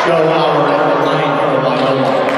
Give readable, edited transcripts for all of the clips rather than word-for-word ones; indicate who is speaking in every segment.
Speaker 1: Joe Howard, number 9 for Loyola.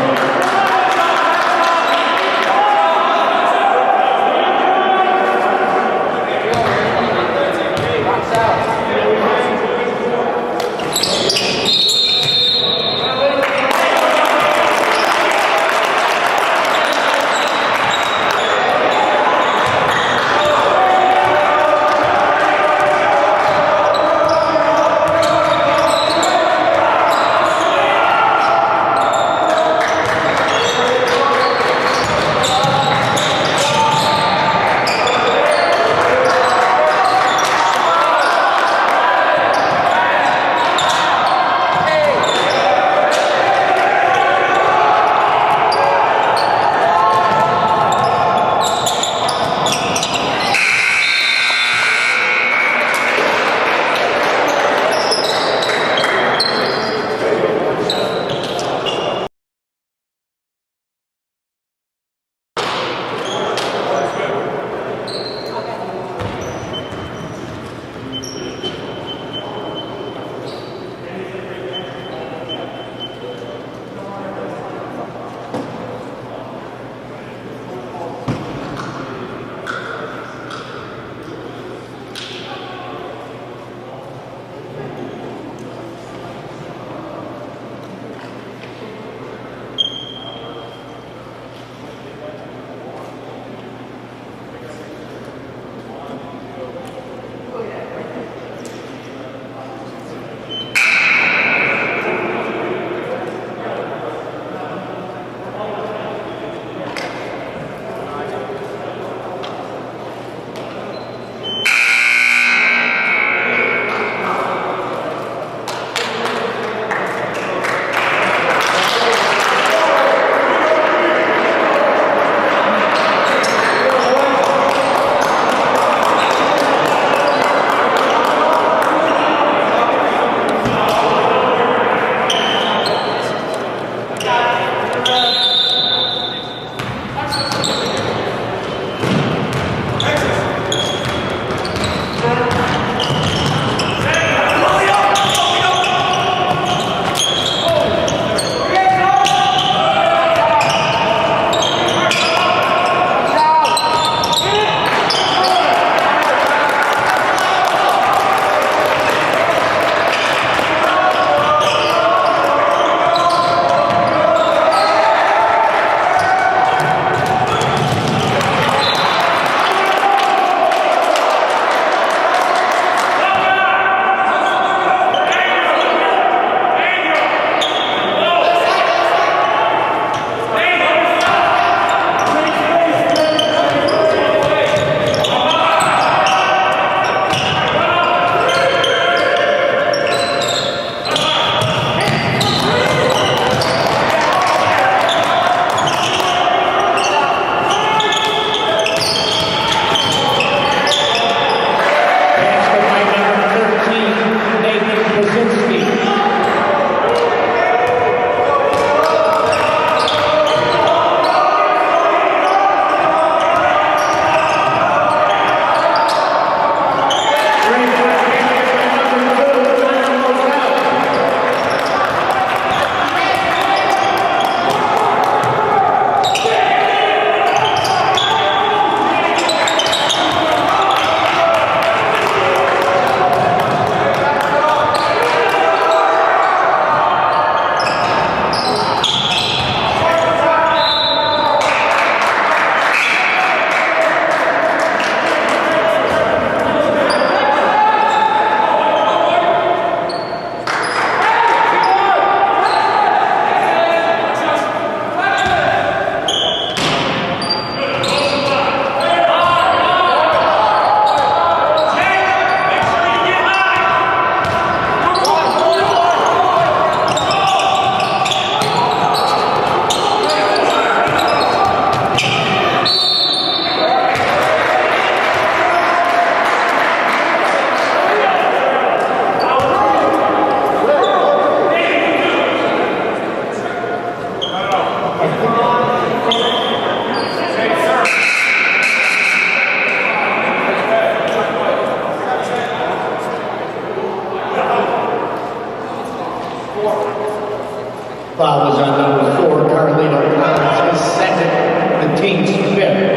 Speaker 1: Foul was on number 4, Carlino Collins, his second, the team's fifth.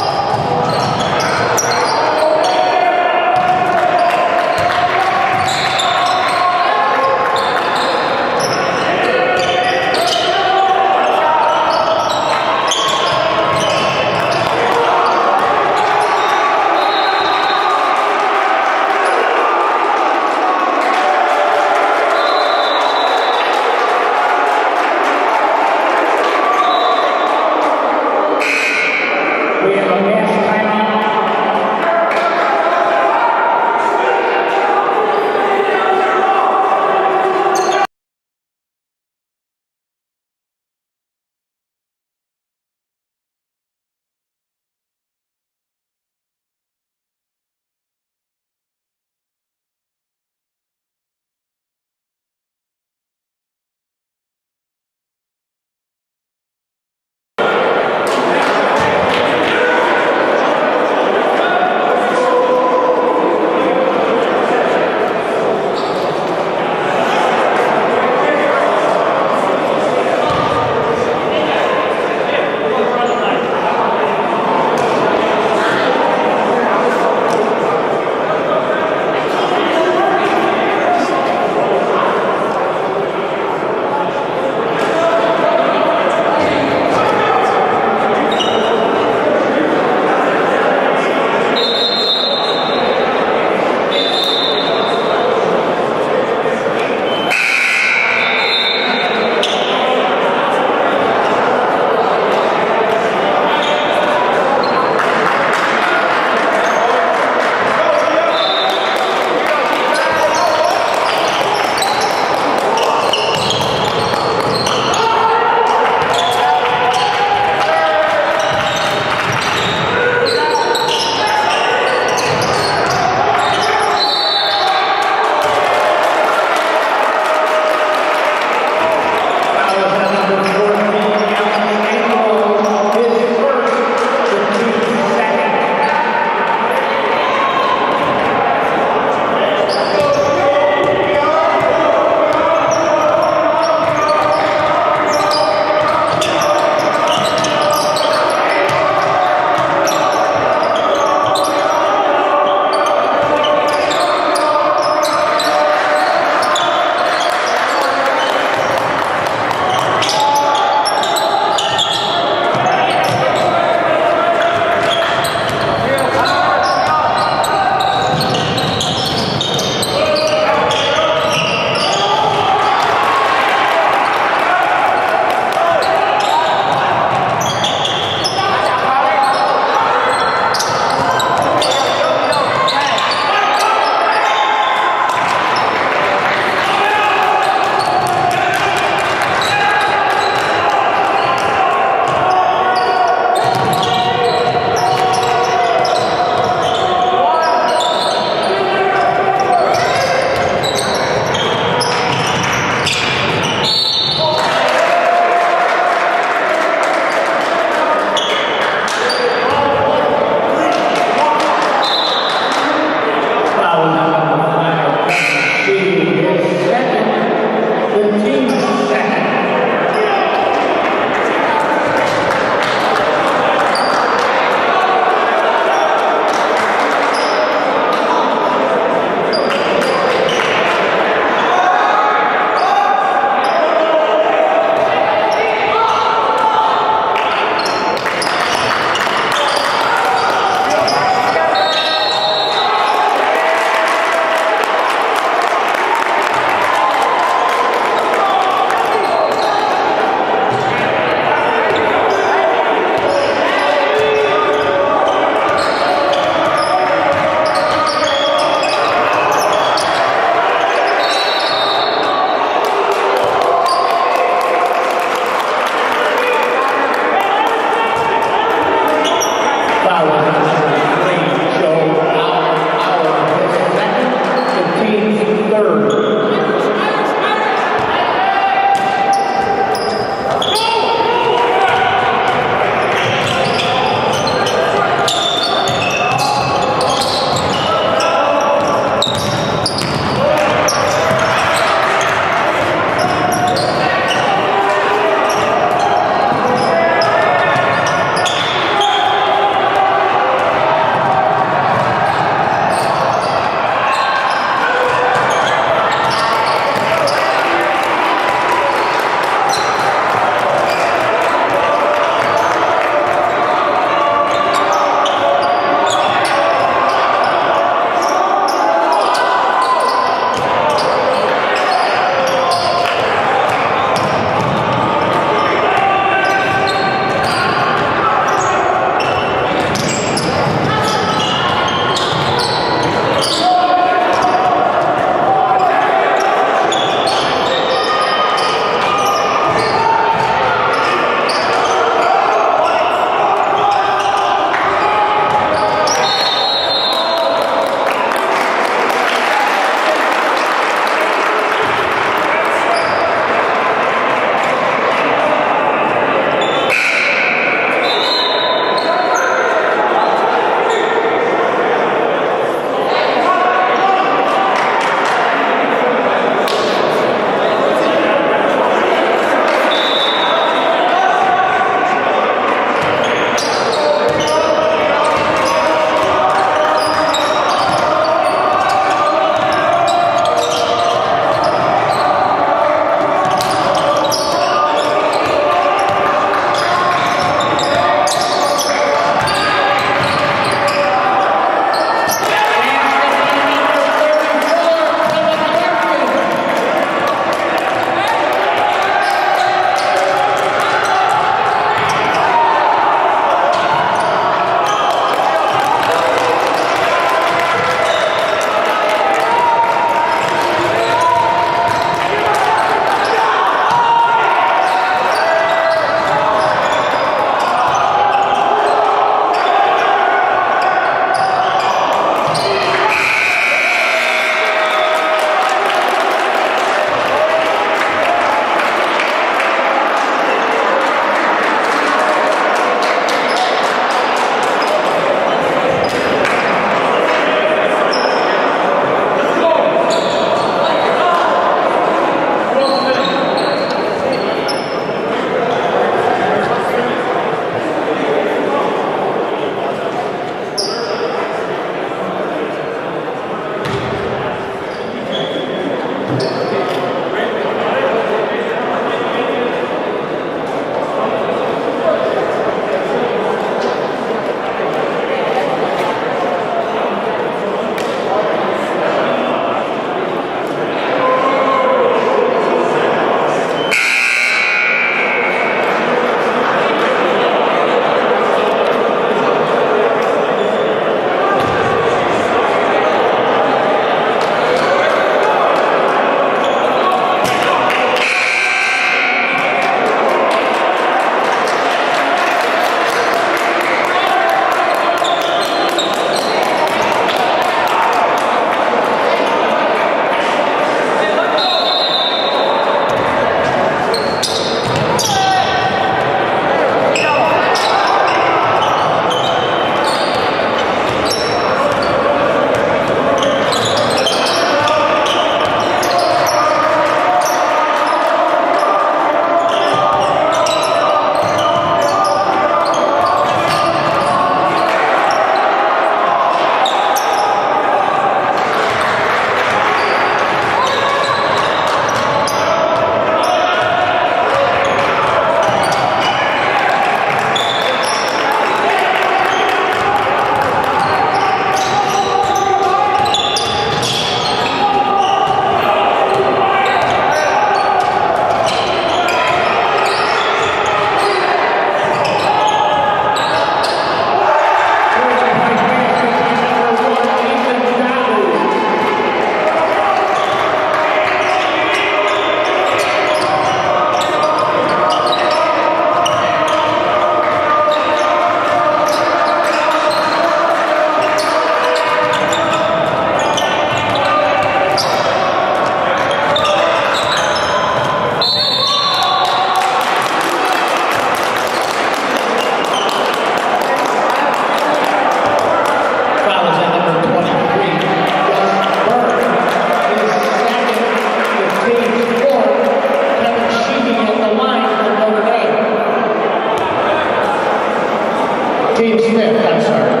Speaker 1: Smith on start.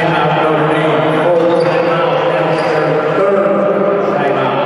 Speaker 1: timeout, Notre Dame. Full timeout. That's their third timeout.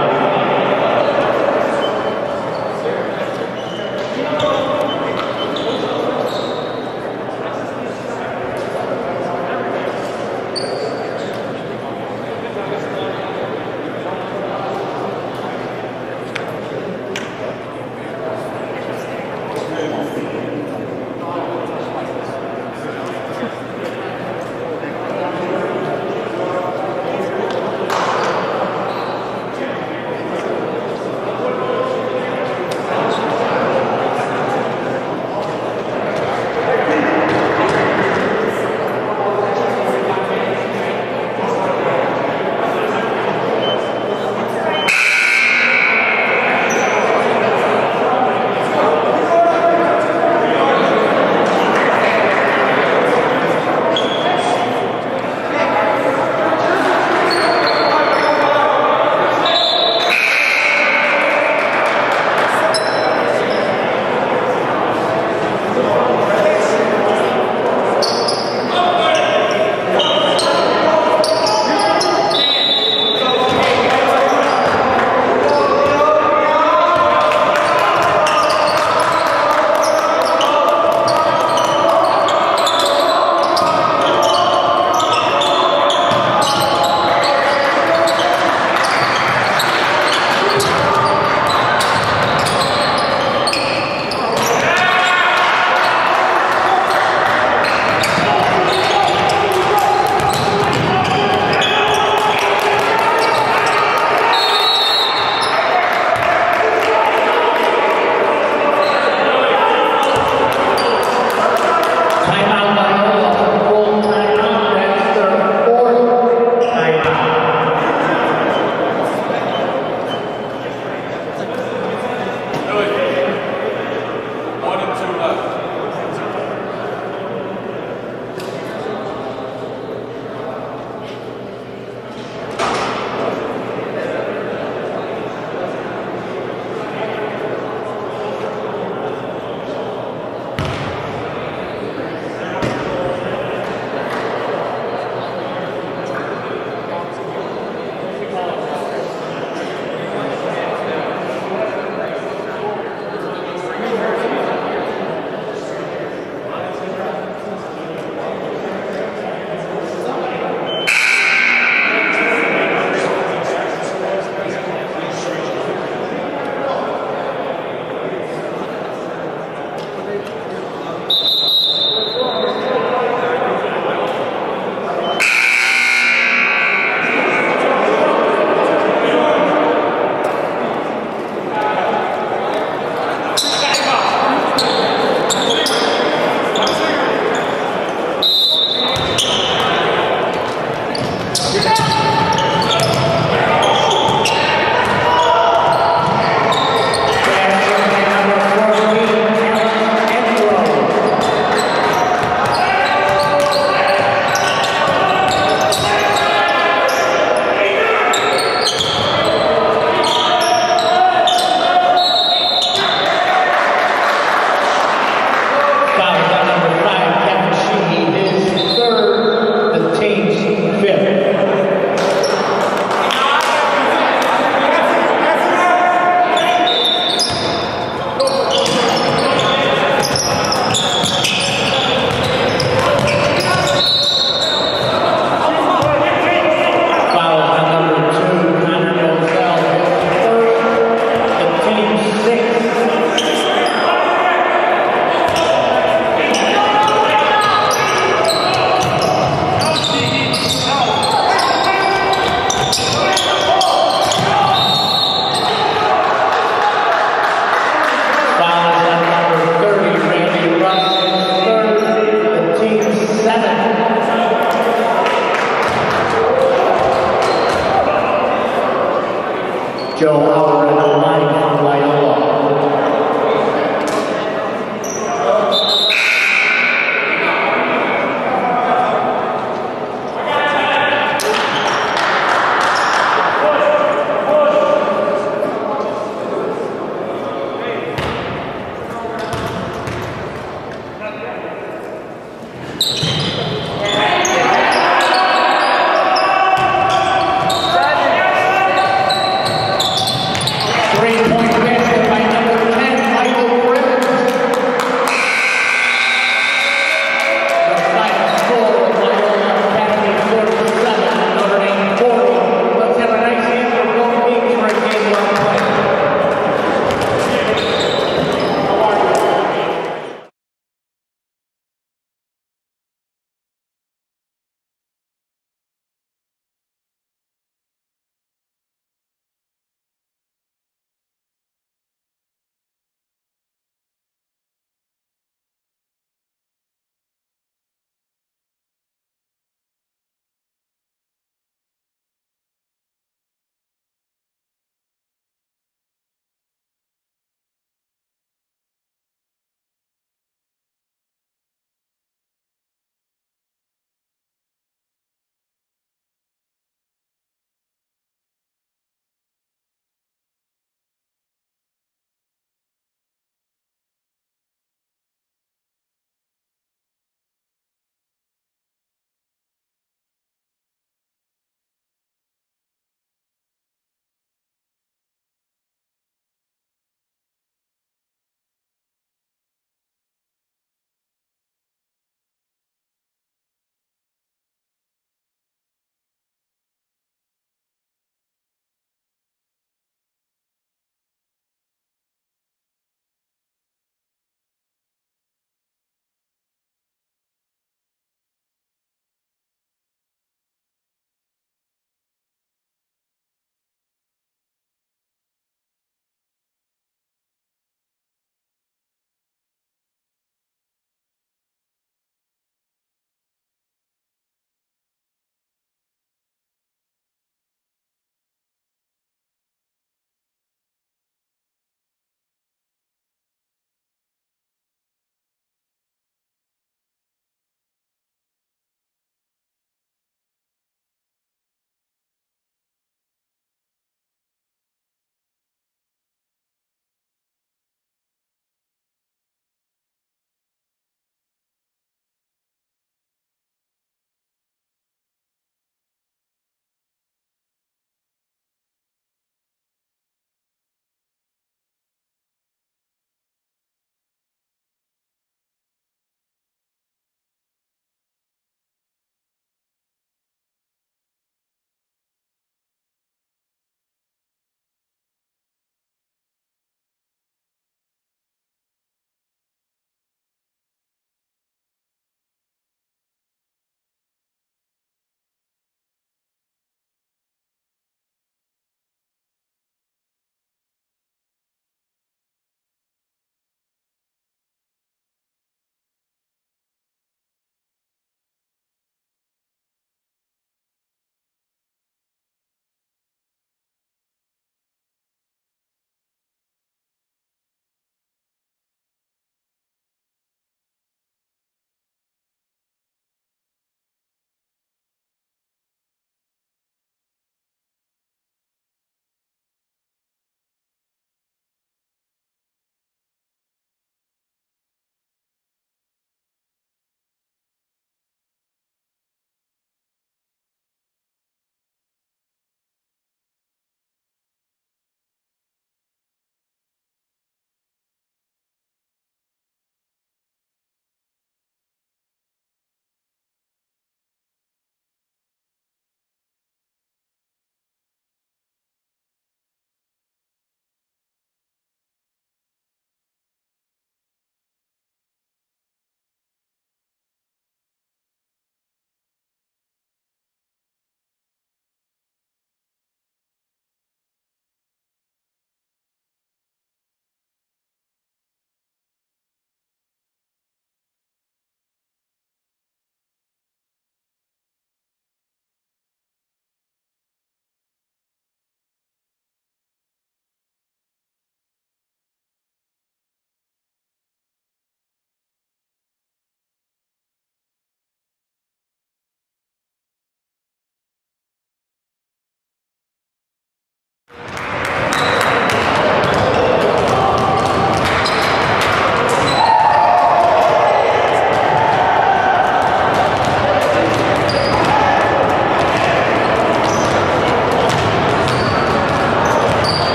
Speaker 1: Joe Howard at the line from Loyola.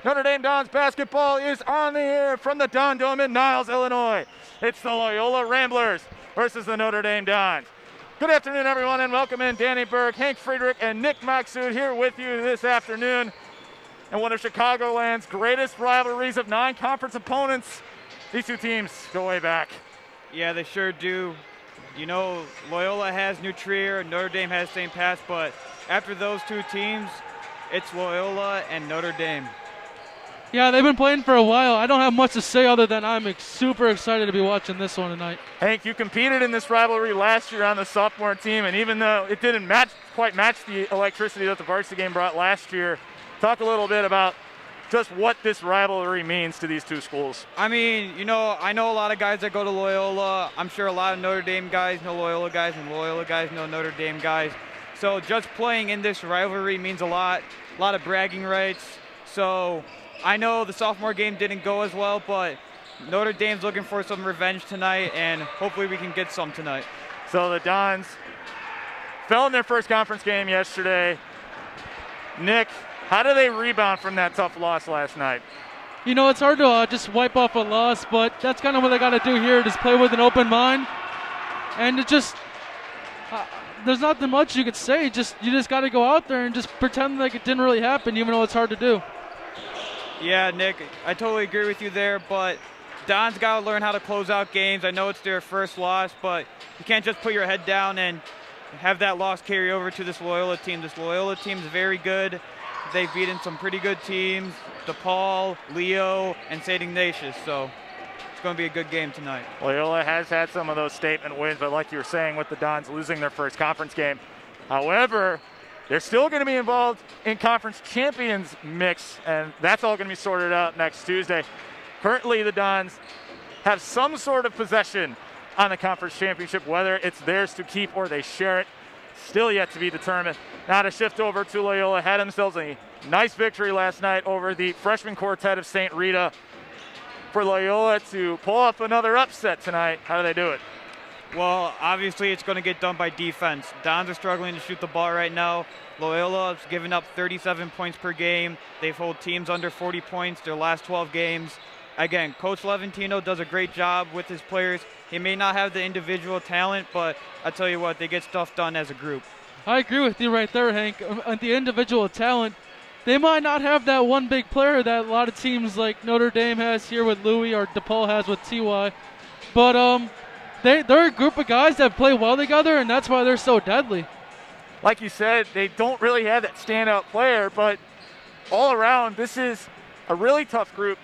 Speaker 2: Notre Dame Dons basketball is on the air from the Don Dome in Niles, Illinois. It's the Loyola Ramblers versus the Notre Dame Dons. Good afternoon, everyone, and welcome in Danny Berg, Hank Friedrich, and Nick Maxud here with you this afternoon. And one of Chicagoland's greatest rivalries of non-conference opponents. These two teams go way back.
Speaker 3: Yeah, they sure do. You know, Loyola has New Trier, Notre Dame has St. Pat's, but after those two teams, it's Loyola and Notre Dame.
Speaker 4: Yeah, they've been playing for a while. I don't have much to say other than I'm super excited to be watching this one tonight.
Speaker 2: Hank, you competed in this rivalry last year on the sophomore team, and even though it didn't quite match the electricity that the varsity game brought last year, talk a little bit about just what this rivalry means to these two schools.
Speaker 3: I mean, you know, I know a lot of guys that go to Loyola. I'm sure a lot of Notre Dame guys know Loyola guys, and Loyola guys know Notre Dame guys. So just playing in this rivalry means a lot of bragging rights. So I know the sophomore game didn't go as well, but Notre Dame's looking for some revenge tonight, and hopefully we can get some tonight.
Speaker 2: So the Dons fell in their first conference game yesterday. Nick, how do they rebound from that tough loss last night?
Speaker 4: You know, it's hard to just wipe off a loss, but that's kind of what they got to do here, just play with an open mind. And it just, there's nothing much you could say. You just got to go out there and just pretend like it didn't really happen, even though it's hard to do.
Speaker 3: Yeah, Nick, I totally agree with you there, but Don's got to learn how to close out games. I know it's their first loss, but you can't just put your head down and have that loss carry over to this Loyola team. This Loyola team is very good. They've beaten some pretty good teams, DePaul, Leo, and St. Ignatius, so it's going to be a good game tonight.
Speaker 2: Loyola has had some of those statement wins, but like you were saying with the Dons losing their first conference game. However, they're still going to be involved in conference champions mix, and that's all going to be sorted out next Tuesday. Currently, the Dons have some sort of possession on the conference championship, whether it's theirs to keep or they share it. Still yet to be determined. Now to shift over to Loyola, had themselves a nice victory last night over the freshman quartet of St. Rita. For Loyola to pull off another upset tonight, how do they do it?
Speaker 3: Well, obviously it's going to get done by defense. Dons are struggling to shoot the ball right now. Loyola's given up 37 points per game. They've held teams under 40 points their last 12 games. Again, Coach Levantino does a great job with his players. He may not have the individual talent, but I tell you what, they get stuff done as a group.
Speaker 4: I agree with you right there, Hank. On the individual talent, they might not have that one big player that a lot of teams like Notre Dame has here with Louis or DePaul has with TY. But they're a group of guys that play well together, and that's why they're so deadly.
Speaker 2: Like you said, they don't really have that standout player, but all around, this is a really tough group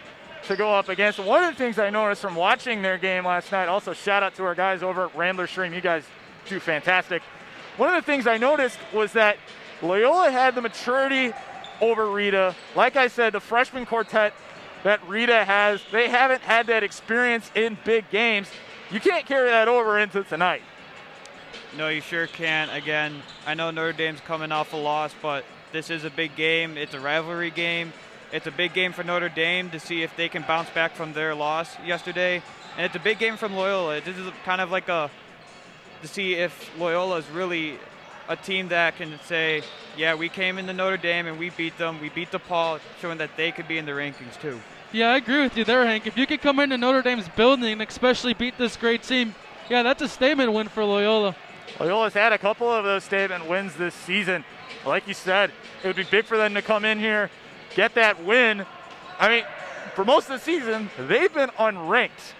Speaker 2: to go up against. One of the things I noticed from watching their game last night, also shout out to our guys over at Rambler Stream, you guys do fantastic. One of the things I noticed was that Loyola had the maturity over Rita. Like I said, the freshman quartet that Rita has, they haven't had that experience in big games. You can't carry that over into tonight.
Speaker 3: No, you sure can't. Again, I know Notre Dame's coming off a loss, but this is a big game. It's a rivalry game. It's a big game for Notre Dame to see if they can bounce back from their loss yesterday. And it's a big game from Loyola. This is kind of like to see if Loyola is really a team that can say, yeah, we came into Notre Dame and we beat them. We beat DePaul, showing that they could be in the rankings too.
Speaker 4: Yeah, I agree with you there, Hank. If you could come into Notre Dame's building and especially beat this great team, yeah, that's a statement win for Loyola.
Speaker 2: Loyola's had a couple of those statement wins this season. Like you said, it would be big for them to come in here, get that win. I mean, for most of the season, they've been unranked.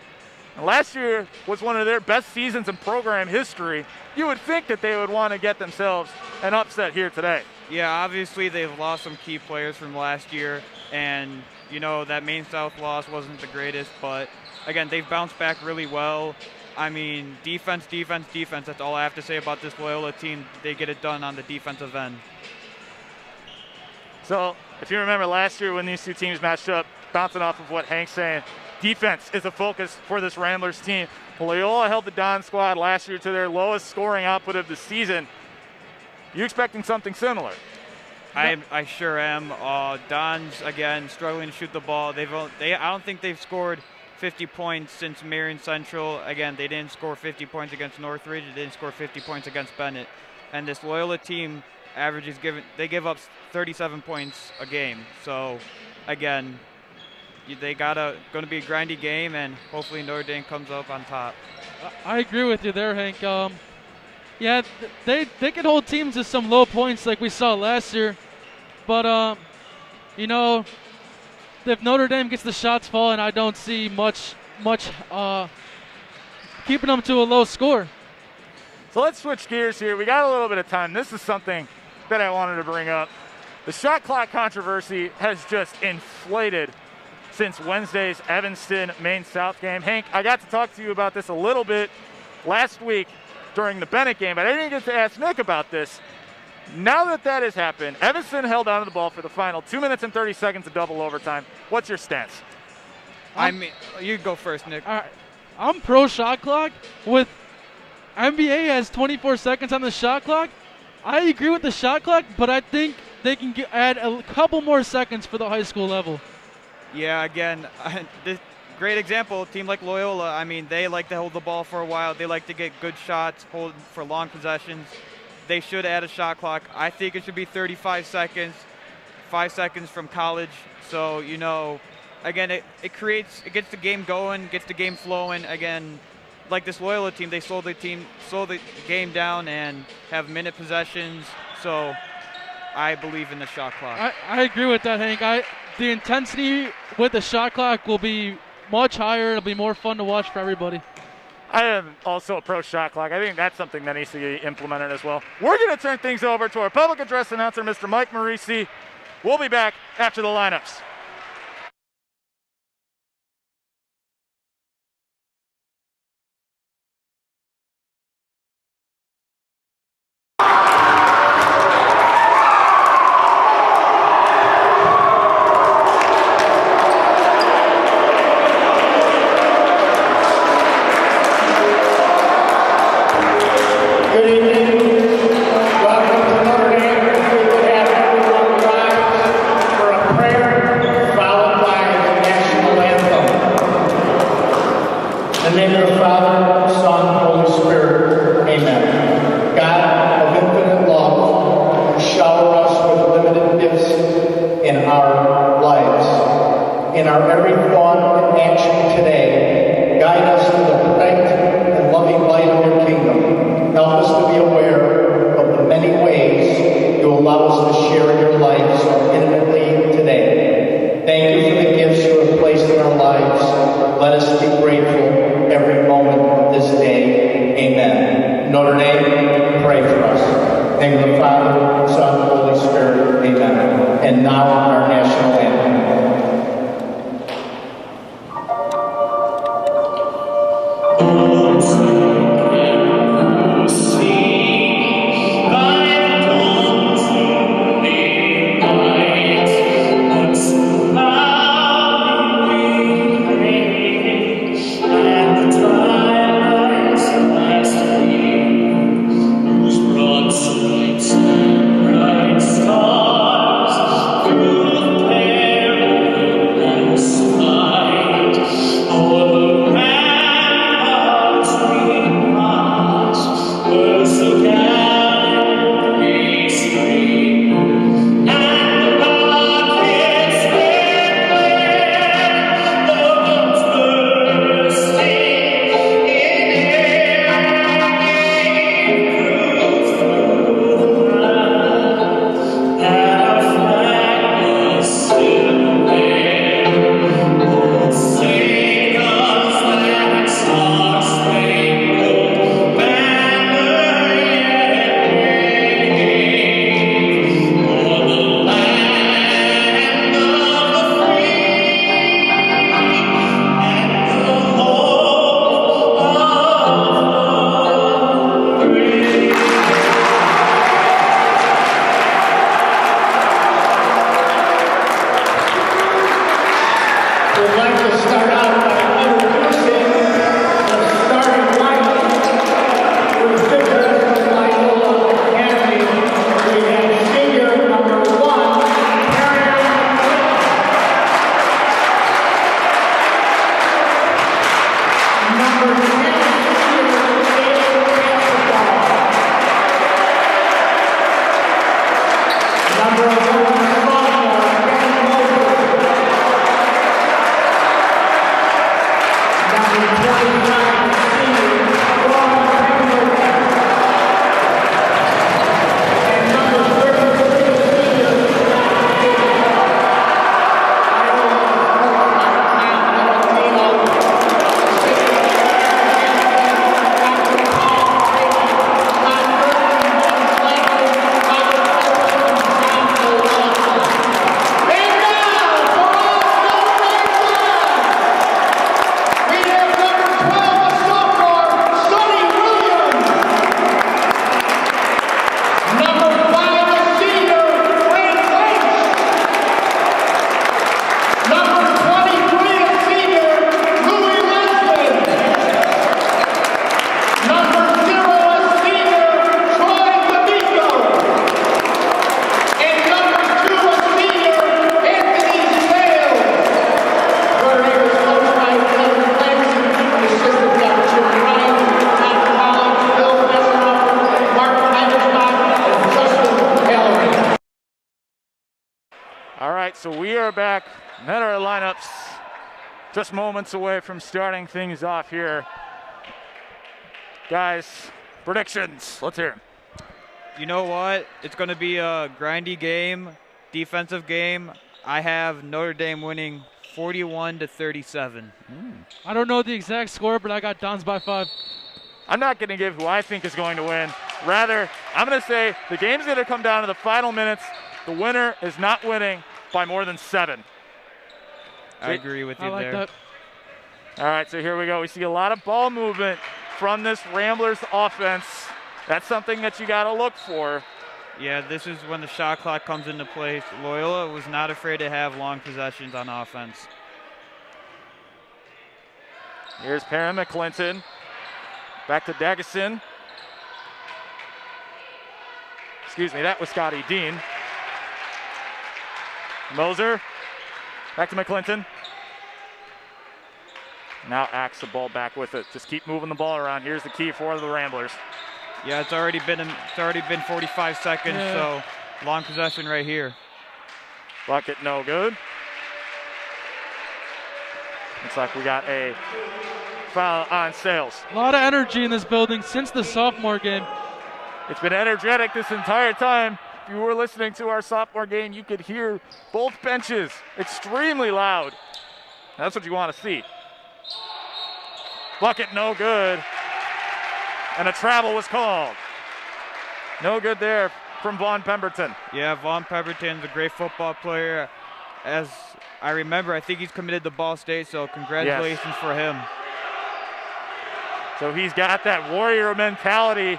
Speaker 2: And last year was one of their best seasons in program history. You would think that they would want to get themselves an upset here today.
Speaker 3: Yeah, obviously they've lost some key players from last year, and you know that Maine South loss wasn't the greatest, but again, they've bounced back really well. I mean, defense, defense, defense. That's all I have to say about this Loyola team. They get it done on the defensive end.
Speaker 2: So, if you remember last year when these two teams matched up, bouncing off of what Hank's saying, defense is a focus for this Ramblers team. Loyola held the Don squad last year to their lowest scoring output of the season. You expecting something similar?
Speaker 3: I sure am. Don's, again, struggling to shoot the ball. I don't think they've scored 50 points since Marion Central. Again, they didn't score 50 points against Northridge. They didn't score 50 points against Bennett. And this Loyola team they give up 37 points a game. So again, they going to be a grindy game, and hopefully Notre Dame comes up on top.
Speaker 4: I agree with you there, Hank. Yeah, they can hold teams to some low points like we saw last year, but you know, if Notre Dame gets the shots falling, I don't see much keeping them to a low score.
Speaker 2: So let's switch gears here. We got a little bit of time. This is something that I wanted to bring up. The shot clock controversy has just inflated since Wednesday's Evanston Maine South game. Hank, I got to talk to you about this a little bit last week during the Bennett game, but I didn't get to ask Nick about this. Now that that has happened, Evanston held onto the ball for the final 2 minutes and 30 seconds of double overtime. What's your stance?
Speaker 3: I mean, you go first, Nick.
Speaker 4: All right. I'm pro shot clock. With NBA has 24 seconds on the shot clock. I agree with the shot clock, but I think they can add a couple more seconds for the high school level.
Speaker 3: Yeah, again, this great example, a team like Loyola, I mean, they like to hold the ball for a while. They like to get good shots, hold for long possessions. They should add a shot clock. I think it should be 35 seconds, 5 seconds from college. So, you know, again, it gets the game going, gets the game flowing. Again, like this Loyola team, they slow the game down and have minute possessions. So I believe in the shot clock.
Speaker 4: I agree with that, Hank. The intensity with the shot clock will be much higher. It'll be more fun to watch for everybody.
Speaker 2: I am also a pro shot clock. I think that's something that needs to be implemented as well. We're going to turn things over to our public address announcer, Mr. Mike Marisi. We'll be back after the lineups. so we are back at our lineups, just moments away from starting things off here. Guys, predictions, let's hear 'em.
Speaker 3: You know what? It's going to be a grindy game, defensive game. I have Notre Dame winning 41-37.
Speaker 4: I don't know the exact score, but I got Dons by 5.
Speaker 2: I'm not going to give who I think is going to win. Rather, I'm going to say the game's going to come down to the final minutes. The winner is not winning by more than 7.
Speaker 3: I agree with you
Speaker 4: I like
Speaker 3: there.
Speaker 4: that.
Speaker 2: All right, so here we go. We see a lot of ball movement from this Ramblers offense. That's something that you got to look for.
Speaker 3: Yeah, this is when the shot clock comes into place. Loyola was not afraid to have long possessions on offense.
Speaker 2: Here's Perrin McClinton. Back to Daggeson. Excuse me, that was Scotty Dean. Moser. Back to McClinton. Now Axe the ball back with it. Just keep moving the ball around. Here's the key for the Ramblers.
Speaker 3: Yeah, it's already been 45 seconds, so long possession right here.
Speaker 2: Bucket no good. Looks like we got a foul on Sales.
Speaker 4: A lot of energy in this building since the sophomore game.
Speaker 2: It's been energetic this entire time. If you were listening to our sophomore game, you could hear both benches extremely loud. That's what you want to see. Bucket no good. And a travel was called. No good there from Vaughn Pemberton.
Speaker 3: Yeah, Vaughn Pemberton's a great football player. As I remember, I think he's committed to Ball State, so congratulations for him.
Speaker 2: So he's got that warrior mentality.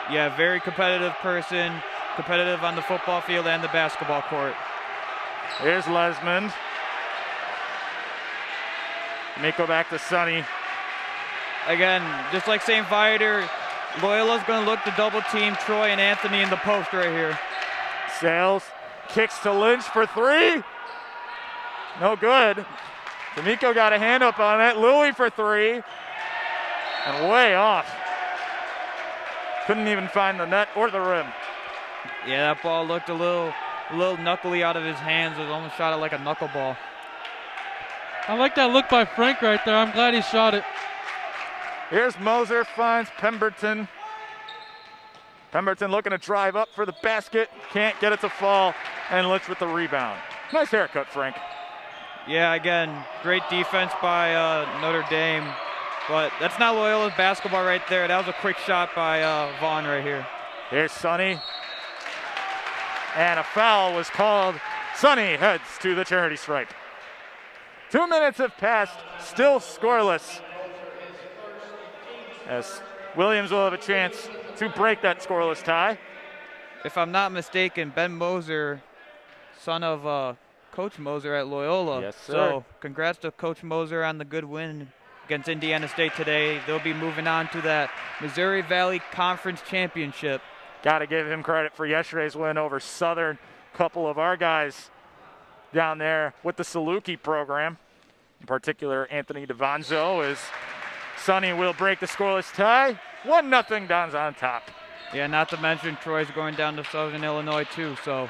Speaker 3: Yeah, very competitive person, competitive on the football field and the basketball court.
Speaker 2: Here's Lesmond. Miko back to Sonny.
Speaker 3: Again, just like St. Viator, Loyola's going to look to double team Troy and Anthony in the post right here.
Speaker 2: Sales kicks to Lynch for 3. No good. D'Amico got a hand up on it. Louis for 3. And way off. Couldn't even find the net or the rim.
Speaker 3: Yeah, that ball looked a little knuckly out of his hands. It almost shot it like a knuckleball.
Speaker 4: I like that look by Frank right there. I'm glad he shot it.
Speaker 2: Here's Moser, finds Pemberton. Pemberton looking to drive up for the basket. Can't get it to fall. And Lynch with the rebound. Nice haircut, Frank.
Speaker 3: Yeah, again, great defense by Notre Dame. But that's not Loyola's basketball right there. That was a quick shot by Vaughn right here.
Speaker 2: Here's Sonny. And a foul was called. Sonny heads to the charity stripe. 2 minutes have passed, still scoreless. As Williams will have a chance to break that scoreless tie.
Speaker 3: If I'm not mistaken, Ben Moser, son of Coach Moser at Loyola.
Speaker 2: Yes, sir.
Speaker 3: So congrats to Coach Moser on the good win against Indiana State today. They'll be moving on to that Missouri Valley Conference Championship.
Speaker 2: Got to give him credit for yesterday's win over Southern. Couple of our guys down there with the Saluki program. In particular, Anthony DeVonzo, as Sonny will break the scoreless tie. 1-0, Dons on top.
Speaker 3: Yeah, not to mention Troy's going down to Southern Illinois too, so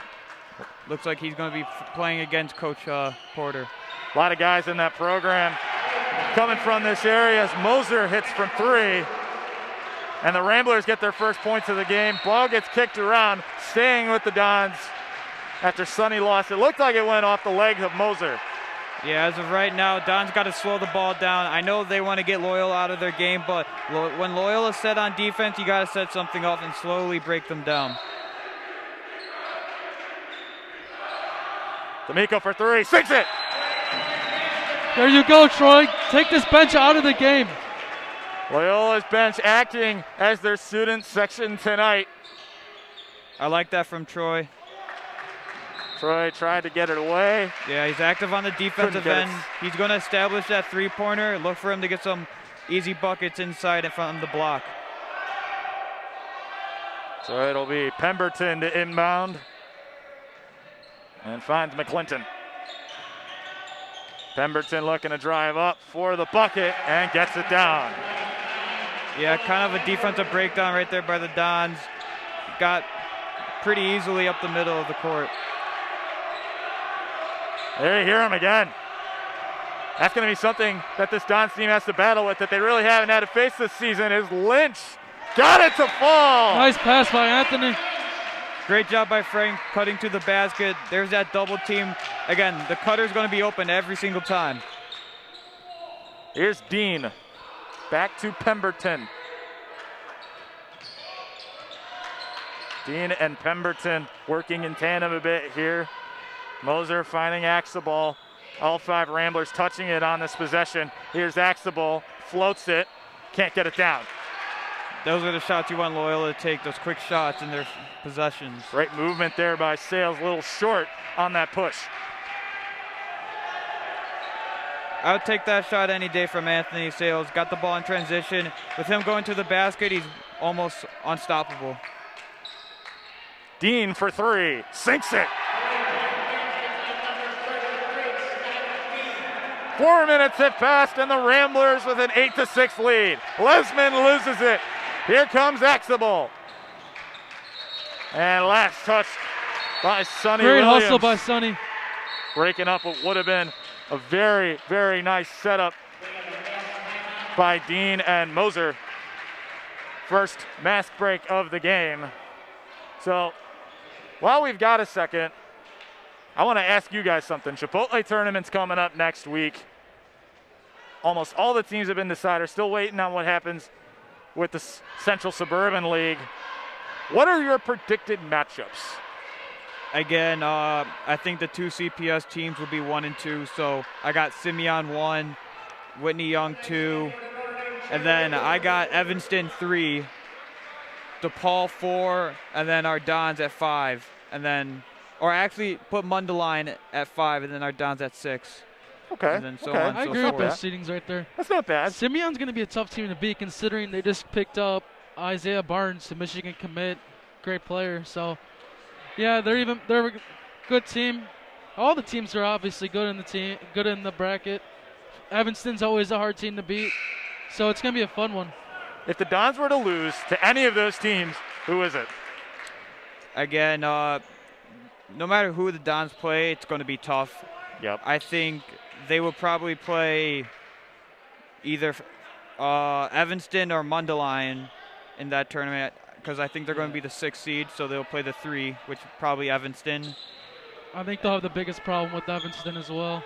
Speaker 3: looks like he's going to be playing against Coach Porter.
Speaker 2: A lot of guys in that program coming from this area as Moser hits from 3. And the Ramblers get their first points of the game. Ball gets kicked around, staying with the Dons after Sonny lost. It looked like it went off the legs of Moser.
Speaker 3: Yeah, as of right now, Don's got to slow the ball down. I know they want to get Loyola out of their game, but when Loyola's set on defense, you got to set something up and slowly break them down.
Speaker 2: D'Amico for 3, sinks it!
Speaker 4: There you go, Troy. Take this bench out of the game.
Speaker 2: Loyola's bench acting as their student section tonight.
Speaker 3: I like that from Troy.
Speaker 2: Troy tried to get it away.
Speaker 3: Yeah, he's active on the defensive end. He's going to establish that three-pointer. Look for him to get some easy buckets inside and from the block.
Speaker 2: So it'll be Pemberton to inbound. And finds McClinton. Pemberton looking to drive up for the bucket and gets it down.
Speaker 3: Yeah, kind of a defensive breakdown right there by the Dons. Got pretty easily up the middle of the court.
Speaker 2: There you hear him again. That's going to be something that this Dons team has to battle with that they really haven't had to face this season is Lynch. Got it to fall.
Speaker 4: Nice pass by Anthony.
Speaker 3: Great job by Frank cutting to the basket. There's that double team. Again, the cutter's going to be open every single time.
Speaker 2: Here's Dean. Back to Pemberton. Dean and Pemberton working in tandem a bit here. Moser finding Axelball. All 5 Ramblers touching it on this possession. Here's Axelball, floats it, can't get it down.
Speaker 3: Those are the shots you want Loyola to take, those quick shots in their possessions.
Speaker 2: Great movement there by Sales, a little short on that push.
Speaker 3: I would take that shot any day from Anthony Sales. Got the ball in transition. With him going to the basket, he's almost unstoppable.
Speaker 2: Dean for 3, sinks it. 4 minutes have passed and the Ramblers with an 8-6 lead. Lesman loses it. Here comes Axelball. And last touch by Sonny
Speaker 4: Great
Speaker 2: Williams.
Speaker 4: hustle by Sonny.
Speaker 2: Breaking up what would have been a very, very nice setup by Dean and Moser. First mask break of the game. So while we've got a second, I want to ask you guys something. Chipotle tournament's coming up next week. Almost all the teams have been decided. Still waiting on what happens with the Central Suburban League. What are your predicted matchups?
Speaker 3: Again, I think the 2 CPS teams will be 1 and 2. So I got Simeon 1, Whitney Young 2, and then I got Evanston 3, DePaul 4, and then our Dons at 5, and then, or actually put Mundelein at 5, and then our Dons at 6.
Speaker 2: Okay.
Speaker 3: And then so
Speaker 2: okay.
Speaker 3: on.
Speaker 4: I
Speaker 3: so
Speaker 4: agree with
Speaker 3: forth.
Speaker 4: those seedings right there.
Speaker 2: That's not bad.
Speaker 4: Simeon's going to be a tough team to beat considering they just picked up Isaiah Barnes, the Michigan commit, great player. So, yeah, they're a good team. All the teams are obviously good in the bracket. Evanston's always a hard team to beat, so it's going to be a fun one.
Speaker 2: If the Dons were to lose to any of those teams, who is it?
Speaker 3: Again, no matter who the Dons play, it's going to be tough.
Speaker 2: Yep.
Speaker 3: I think they will probably play either Evanston or Mundelein in that tournament because I think they're going to be the 6th seed, so they'll play the 3, which is probably Evanston.
Speaker 4: I think they'll have the biggest problem with Evanston as well.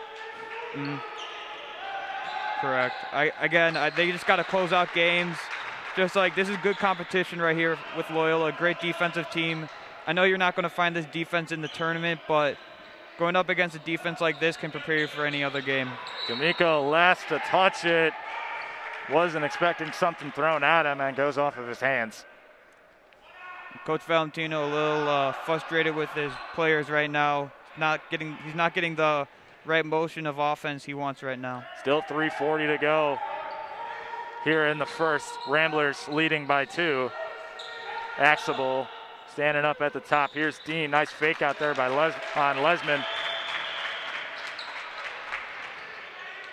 Speaker 3: Correct. They just got to close out games. Just like this is good competition right here with Loyola, a great defensive team. I know you're not going to find this defense in the tournament, but going up against a defense like this can prepare you for any other game.
Speaker 2: D'Amico last to touch it. Wasn't expecting something thrown at him and goes off of his hands.
Speaker 3: Coach Valentino a little frustrated with his players right now. He's not getting the right motion of offense he wants right now.
Speaker 2: Still 3:40 to go here in the first. Ramblers leading by 2. Axelball standing up at the top. Here's Dean. Nice fake out there by Lesman.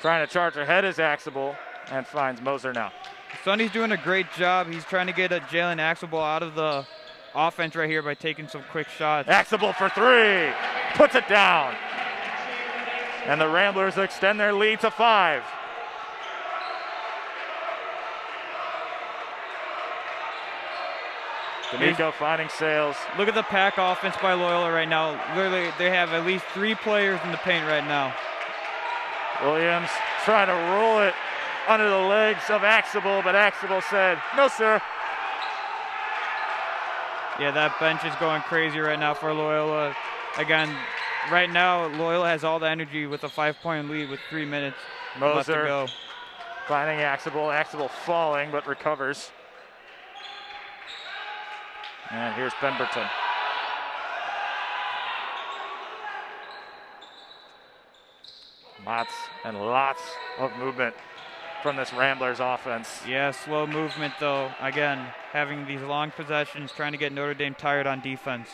Speaker 2: Trying to charge ahead is Axelball and finds Moser now.
Speaker 3: Sonny's doing a great job. He's trying to get a Jalen Axelball out of the offense right here by taking some quick shots.
Speaker 2: Axelball for 3. Puts it down. And the Ramblers extend their lead to 5. D'Amico finding Sales.
Speaker 3: Look at the pack offense by Loyola right now. Literally, they have at least 3 players in the paint right now.
Speaker 2: Williams trying to roll it under the legs of Axelball, but Axelball said, "No, sir."
Speaker 3: Yeah, that bench is going crazy right now for Loyola. Again, right now, Loyola has all the energy with a 5-point lead with 3 minutes left to
Speaker 2: Moser
Speaker 3: go.
Speaker 2: finding Axelball. Axelball falling, but recovers. And here's Pemberton. Lots and lots of movement from this Ramblers offense.
Speaker 3: Yeah, slow movement though. Again, having these long possessions, trying to get Notre Dame tired on defense.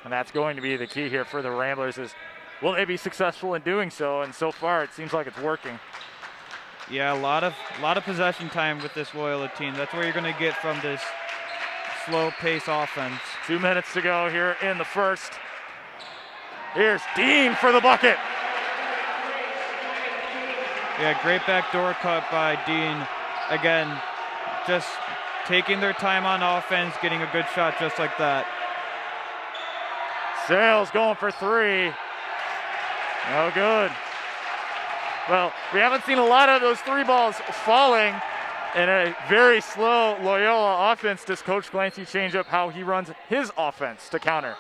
Speaker 2: And that's going to be the key here for the Ramblers is, will they be successful in doing so? And so far, it seems like it's working.
Speaker 3: Yeah, a lot of possession time with this Loyola team. That's where you're going to get from this slow pace offense.
Speaker 2: 2 minutes to go here in the first. Here's Dean for the bucket.
Speaker 3: Yeah, great backdoor cut by Dean. Again, just taking their time on offense, getting a good shot just like that.
Speaker 2: Sales going for three. No good. Well, we haven't seen a lot of those three balls falling in a very slow Loyola offense. Does Coach Glancy change up how he runs his offense to counter?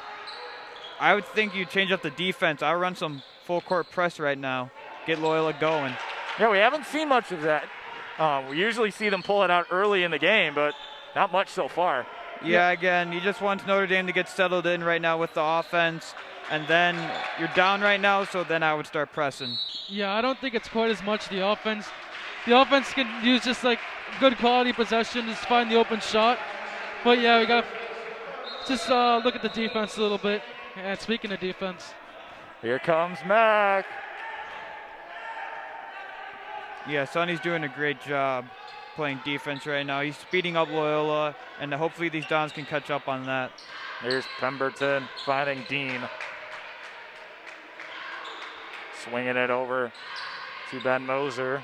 Speaker 3: I would think you change up the defense. I'll run some full court press right now, get Loyola going.
Speaker 2: Yeah, we haven't seen much of that. We usually see them pull it out early in the game, but not much so far.
Speaker 3: Yeah, again, you just want Notre Dame to get settled in right now with the offense, and then you're down right now, so then I would start pressing.
Speaker 4: Yeah, I don't think it's quite as much the offense. The offense can use just like good quality possession, just find the open shot. But yeah, we got to just look at the defense a little bit. And speaking of defense.
Speaker 2: Here comes Mac.
Speaker 3: Yeah, Sonny's doing a great job playing defense right now. He's speeding up Loyola, and hopefully these Dons can catch up on that.
Speaker 2: Here's Pemberton finding Dean. Swinging it over to Ben Moser.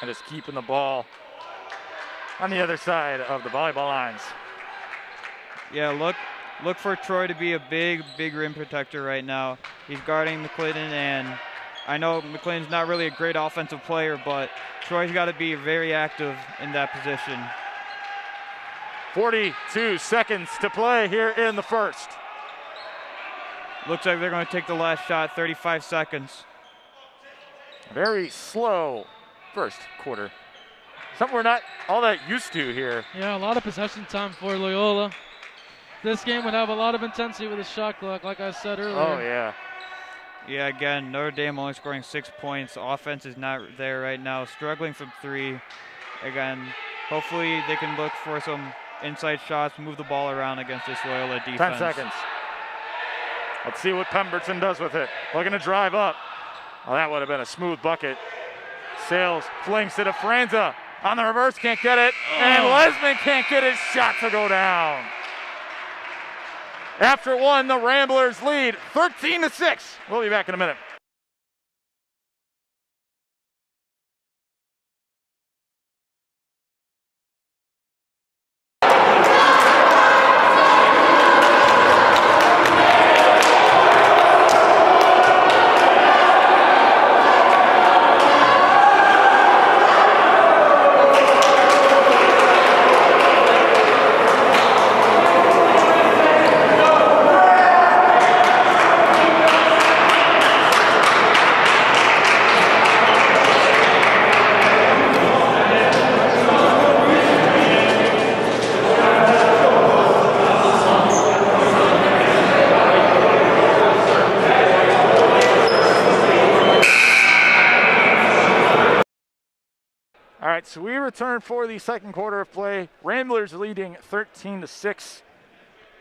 Speaker 2: And just keeping the ball on the other side of the volleyball lines.
Speaker 3: Yeah, look for Troy to be a big rim protector right now. He's guarding McClinton, and I know McClinton's not really a great offensive player, but Troy's got to be very active in that position.
Speaker 2: 42 seconds to play here in the first.
Speaker 3: Looks like they're going to take the last shot, 35 seconds.
Speaker 2: Very slow first quarter. Something we're not all that used to here.
Speaker 4: Yeah, a lot of possession time for Loyola. This game would have a lot of intensity with the shot clock, like I said earlier.
Speaker 2: Oh, yeah.
Speaker 3: Yeah, again, Notre Dame only scoring 6 points. Offense is not there right now, struggling from three. Again, hopefully they can look for some inside shots, move the ball around against this Loyola defense.
Speaker 2: 10 seconds. Let's see what Pemberton does with it. Looking to drive up. Well, that would have been a smooth bucket. Sales flings to DeFranza. On the reverse, can't get it. And Lesman can't get his shot to go down. After one, the Ramblers lead 13-6. We'll be back in a minute. So we return for the second quarter of play. Ramblers leading 13-6.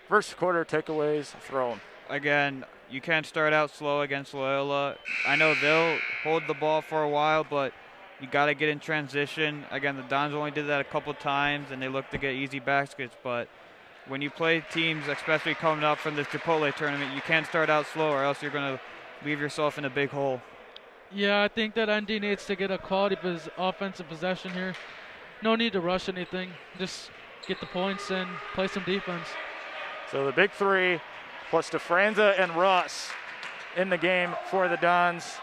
Speaker 2: First quarter takeaways thrown.
Speaker 3: Again, you can't start out slow against Loyola. I know they'll hold the ball for a while, but you got to get in transition. Again, the Dons only did that a couple times, and they look to get easy baskets. But when you play teams, especially coming up from this Chipotle tournament, you can't start out slow or else you're going to leave yourself in a big hole.
Speaker 4: Yeah, I think that ND needs to get a quality offensive possession here. No need to rush anything. Just get the points and play some defense.
Speaker 2: So the big three plus DeFranza and Ross in the game for the Dons.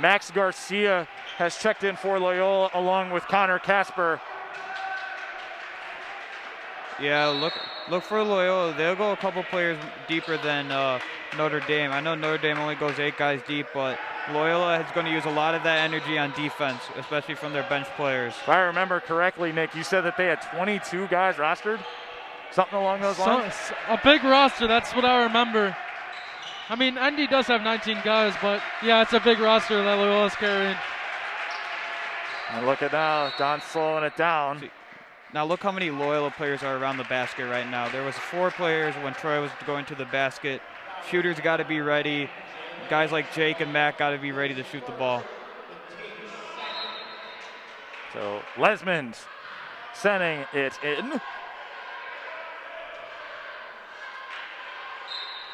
Speaker 2: Max Garcia has checked in for Loyola along with Connor Casper.
Speaker 3: Yeah, look for Loyola. They'll go a couple players deeper than Notre Dame. I know Notre Dame only goes 8 guys deep, but Loyola is going to use a lot of that energy on defense, especially from their bench players.
Speaker 2: If I remember correctly, Nick, you said that they had 22 guys rostered? Something along those lines?
Speaker 4: A big roster, that's what I remember. I mean, ND does have 19 guys, but yeah, it's a big roster that Loyola's carrying.
Speaker 2: And look at now, Don's slowing it down.
Speaker 3: Now look how many Loyola players are around the basket right now. There was 4 players when Troy was going to the basket. Shooters got to be ready. Guys like Jake and Matt got to be ready to shoot the ball.
Speaker 2: So Lesmond sending it in.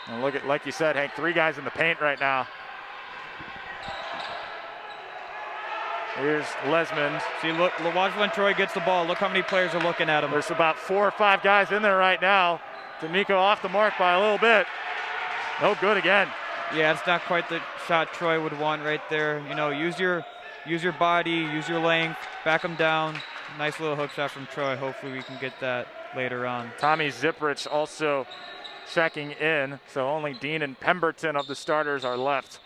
Speaker 2: And look at, like you said, Hank, 3 guys in the paint right now. Here's Lesmond.
Speaker 3: See, look, watch when Troy gets the ball. Look how many players are looking at him.
Speaker 2: There's about 4 or 5 guys in there right now. D'Amico off the mark by a little bit. No good again.
Speaker 3: Yeah, it's not quite the shot Troy would want right there. You know, use your body, use your length, back him down. Nice little hook shot from Troy. Hopefully we can get that later on.
Speaker 2: Tommy Ziprich also checking in, so only Dean and Pemberton of the starters are left.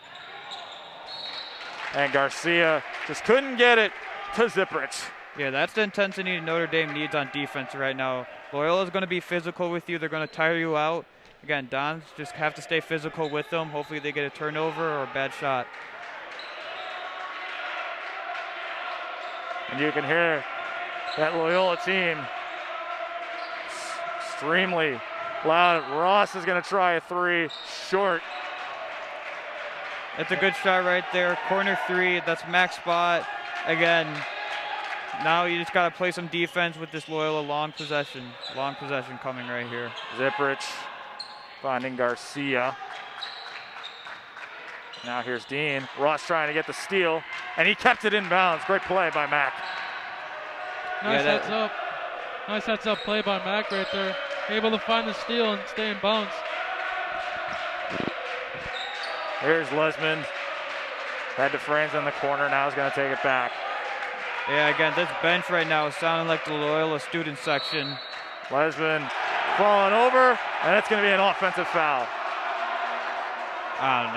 Speaker 2: And Garcia just couldn't get it to Ziprich.
Speaker 3: Yeah, that's the intensity Notre Dame needs on defense right now. Loyola's going to be physical with you. They're going to tire you out. Again, Dons just have to stay physical with them. Hopefully they get a turnover or a bad shot.
Speaker 2: And you can hear that Loyola team extremely loud. Ross is going to try a 3, short.
Speaker 3: That's a good shot right there. Corner 3, that's max spot. Again, now you just got to play some defense with this Loyola long possession. Long possession coming right here.
Speaker 2: Ziprich finding Garcia. Now here's Dean. Ross trying to get the steal, and he kept it in bounds. Great play by Mack.
Speaker 4: Nice heads up. Nice heads up play by Mack right there. Able to find the steal and stay in bounds.
Speaker 2: Here's Lesmond. Had to Franz in the corner. Now he's going to take it back.
Speaker 3: Yeah, again, this bench right now is sounding like the Loyola student section.
Speaker 2: Lesmond falling over, and it's going to be an offensive foul.
Speaker 3: I don't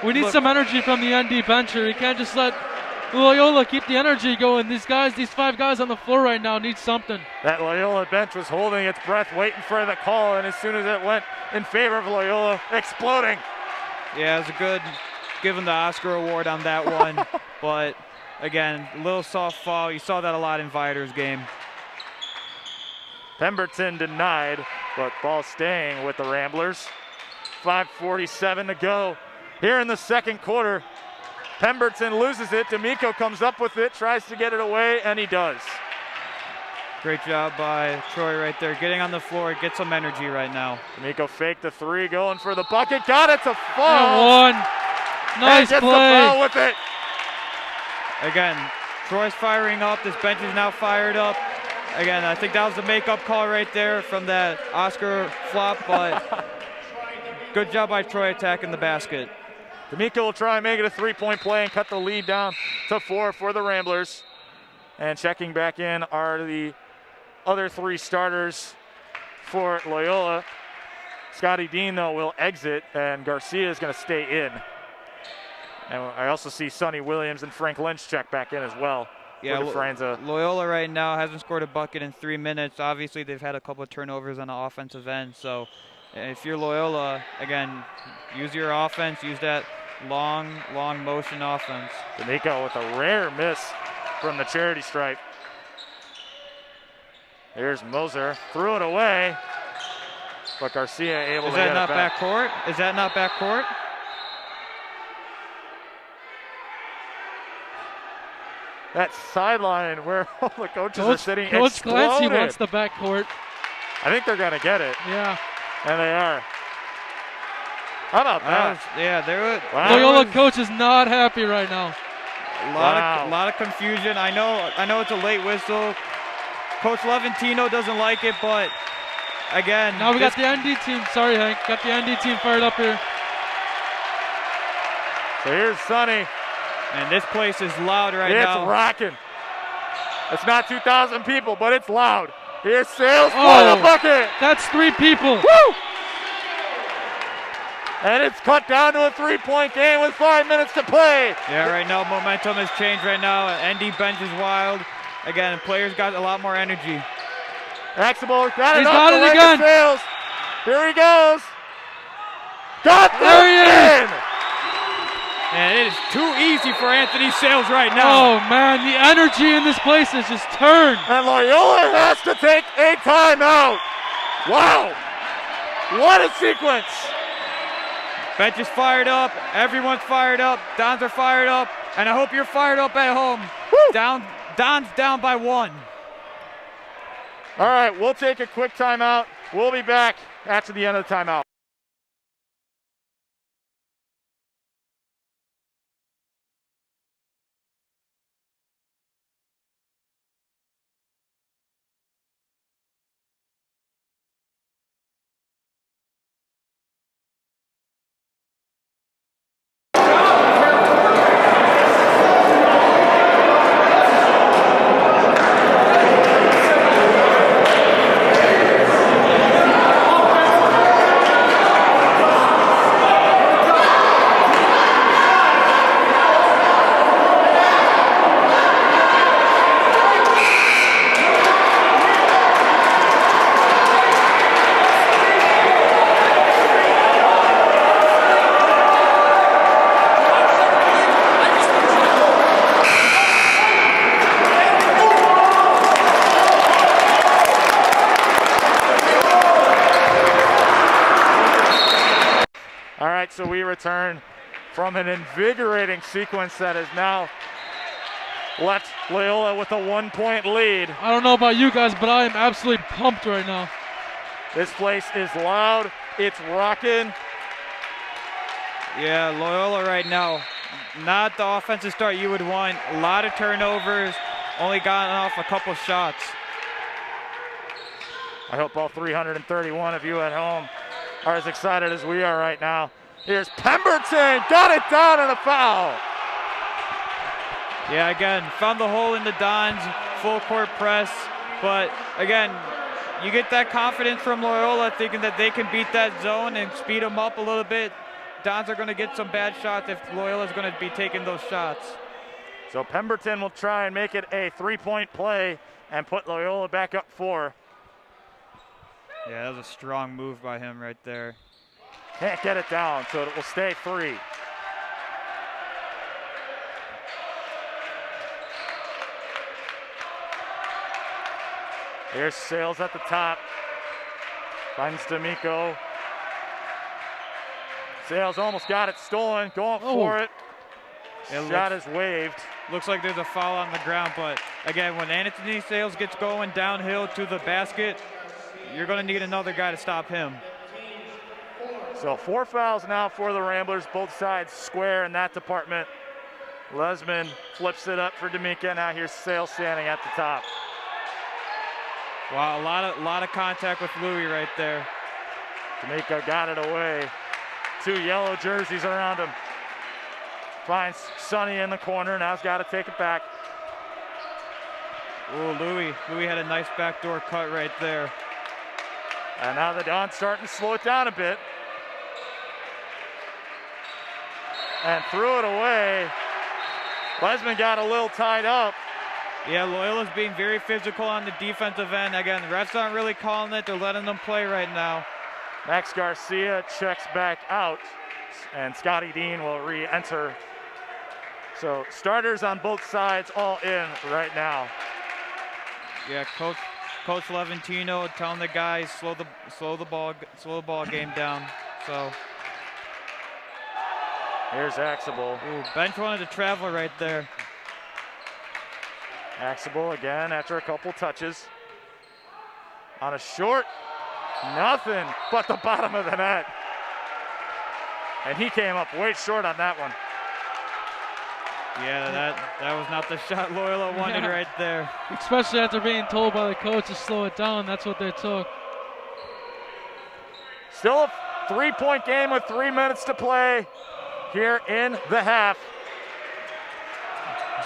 Speaker 3: know.
Speaker 4: We need some energy from the ND bencher. You can't just let Loyola keep the energy going. These 5 guys on the floor right now need something.
Speaker 2: That Loyola bench was holding its breath, waiting for the call, and as soon as it went in favor of Loyola, exploding.
Speaker 3: Yeah, it was a good, give him the Oscar award on that one. But again, a little soft fall. You saw that a lot in Vider's game.
Speaker 2: Pemberton denied, but ball staying with the Ramblers. 5:47 to go here in the second quarter. Pemberton loses it. D'Amico comes up with it, tries to get it away, and he does.
Speaker 3: Great job by Troy right there, getting on the floor, get some energy right now.
Speaker 2: D'Amico faked the 3, going for the bucket, got it to fall.
Speaker 4: And 1. Nice
Speaker 2: and gets
Speaker 4: play.
Speaker 2: the foul with it.
Speaker 3: Again, Troy's firing up. This bench is now fired up. Again, I think that was the makeup call right there from that Oscar flop, but good job by Troy attacking the basket.
Speaker 2: D'Amico will try and make it a 3-point play and cut the lead down to 4 for the Ramblers. And checking back in are the other 3 starters for Loyola. Scotty Dean, though, will exit, and Garcia is going to stay in. And I also see Sonny Williams and Frank Lynch check back in as well.
Speaker 3: Yeah, Loyola right now hasn't scored a bucket in 3 minutes. Obviously, they've had a couple of turnovers on the offensive end. So if you're Loyola, again, use your offense, use that long motion offense.
Speaker 2: D'Amico with a rare miss from the charity stripe. Here's Moser, threw it away, but Garcia able to get it back.
Speaker 3: Is that not backcourt? Is that not backcourt?
Speaker 2: That sideline where all the coaches are sitting
Speaker 4: Coach Clancy
Speaker 2: exploded.
Speaker 4: wants the backcourt.
Speaker 2: I think they're going to get it.
Speaker 4: Yeah.
Speaker 2: And they are. How about that?
Speaker 3: Yeah, they were.
Speaker 2: Wow.
Speaker 4: Loyola coach is not happy right now.
Speaker 3: A lot of confusion. I know it's a late whistle. Coach Levantino doesn't like it, but again.
Speaker 4: Now we got the ND team. Sorry, Hank. Got the ND team fired up here.
Speaker 2: So here's Sonny.
Speaker 3: And this place is loud right now.
Speaker 2: It's rocking. It's not 2,000 people, but it's loud. Here's Sales for the bucket.
Speaker 4: That's 3 people.
Speaker 2: Woo! And it's cut down to a 3-point game with 5 minutes to play.
Speaker 3: Yeah, right now momentum has changed right now. ND bench is wild. Again, players got a lot more energy.
Speaker 2: Axelberg got it
Speaker 4: He's
Speaker 2: up
Speaker 4: got
Speaker 2: the
Speaker 4: it
Speaker 2: leg
Speaker 4: again.
Speaker 2: of Sales. Here he goes. Got
Speaker 4: There he
Speaker 2: this
Speaker 4: is.
Speaker 2: in.
Speaker 3: And it is too easy for Anthony Sales right now.
Speaker 4: Oh, man, the energy in this place has just turned.
Speaker 2: And Loyola has to take a timeout. Wow. What a sequence.
Speaker 3: Bench is fired up. Everyone's fired up. Dons are fired up. And I hope you're fired up at home.
Speaker 2: Woo.
Speaker 3: Dons down by 1.
Speaker 2: All right, we'll take a quick timeout. We'll be back after the end of the timeout. right, so we return from an invigorating sequence that has now left Loyola with a 1-point lead.
Speaker 4: I don't know about you guys, but I am absolutely pumped right now.
Speaker 2: This place is loud. It's rocking.
Speaker 3: Yeah, Loyola right now, not the offensive start you would want. A lot of turnovers, only gotten off a couple shots.
Speaker 2: I hope all 331 of you at home are as excited as we are right now. Here's Pemberton, got it down and a foul.
Speaker 3: Yeah, again, found the hole in the Dons, full court press. But again, you get that confidence from Loyola thinking that they can beat that zone and speed them up a little bit. Dons are going to get some bad shots if Loyola's going to be taking those shots.
Speaker 2: So Pemberton will try and make it a 3-point play and put Loyola back up 4.
Speaker 3: Yeah, that was a strong move by him right there.
Speaker 2: Can't get it down, so it will stay 3. Here's Sales at the top. Finds D'Amico. Sales almost got it stolen, going for it. Shot is waved.
Speaker 3: Looks like there's a foul on the ground, but again, when Anthony Sales gets going downhill to the basket, you're going to need another guy to stop him.
Speaker 2: So 4 fouls now for the Ramblers, both sides square in that department. Lesman flips it up for D'Amico. Now here's Sales standing at the top.
Speaker 3: Wow, a lot of contact with Louis right there.
Speaker 2: D'Amico got it away. 2 yellow jerseys around him. Finds Sonny in the corner. Now he's got to take it back.
Speaker 3: Ooh, Louis had a nice backdoor cut right there.
Speaker 2: And now the Dons starting to slow it down a bit. And threw it away. Lesman got a little tied up.
Speaker 3: Yeah, Loyola's being very physical on the defensive end. Again, the refs aren't really calling it. They're letting them play right now.
Speaker 2: Max Garcia checks back out, and Scotty Dean will re-enter. So starters on both sides all in right now.
Speaker 3: Yeah, Coach Levantino telling the guys slow the ball game down. So
Speaker 2: here's Axable.
Speaker 3: Ooh, bench wanted to travel right there.
Speaker 2: Axable again after a couple touches. On a short, nothing but the bottom of the net. And he came up way short on that one.
Speaker 3: Yeah, that was not the shot Loyola wanted right there.
Speaker 4: Especially after being told by the coach to slow it down, that's what they took.
Speaker 2: Still a 3-point game with 3 minutes to play here in the half.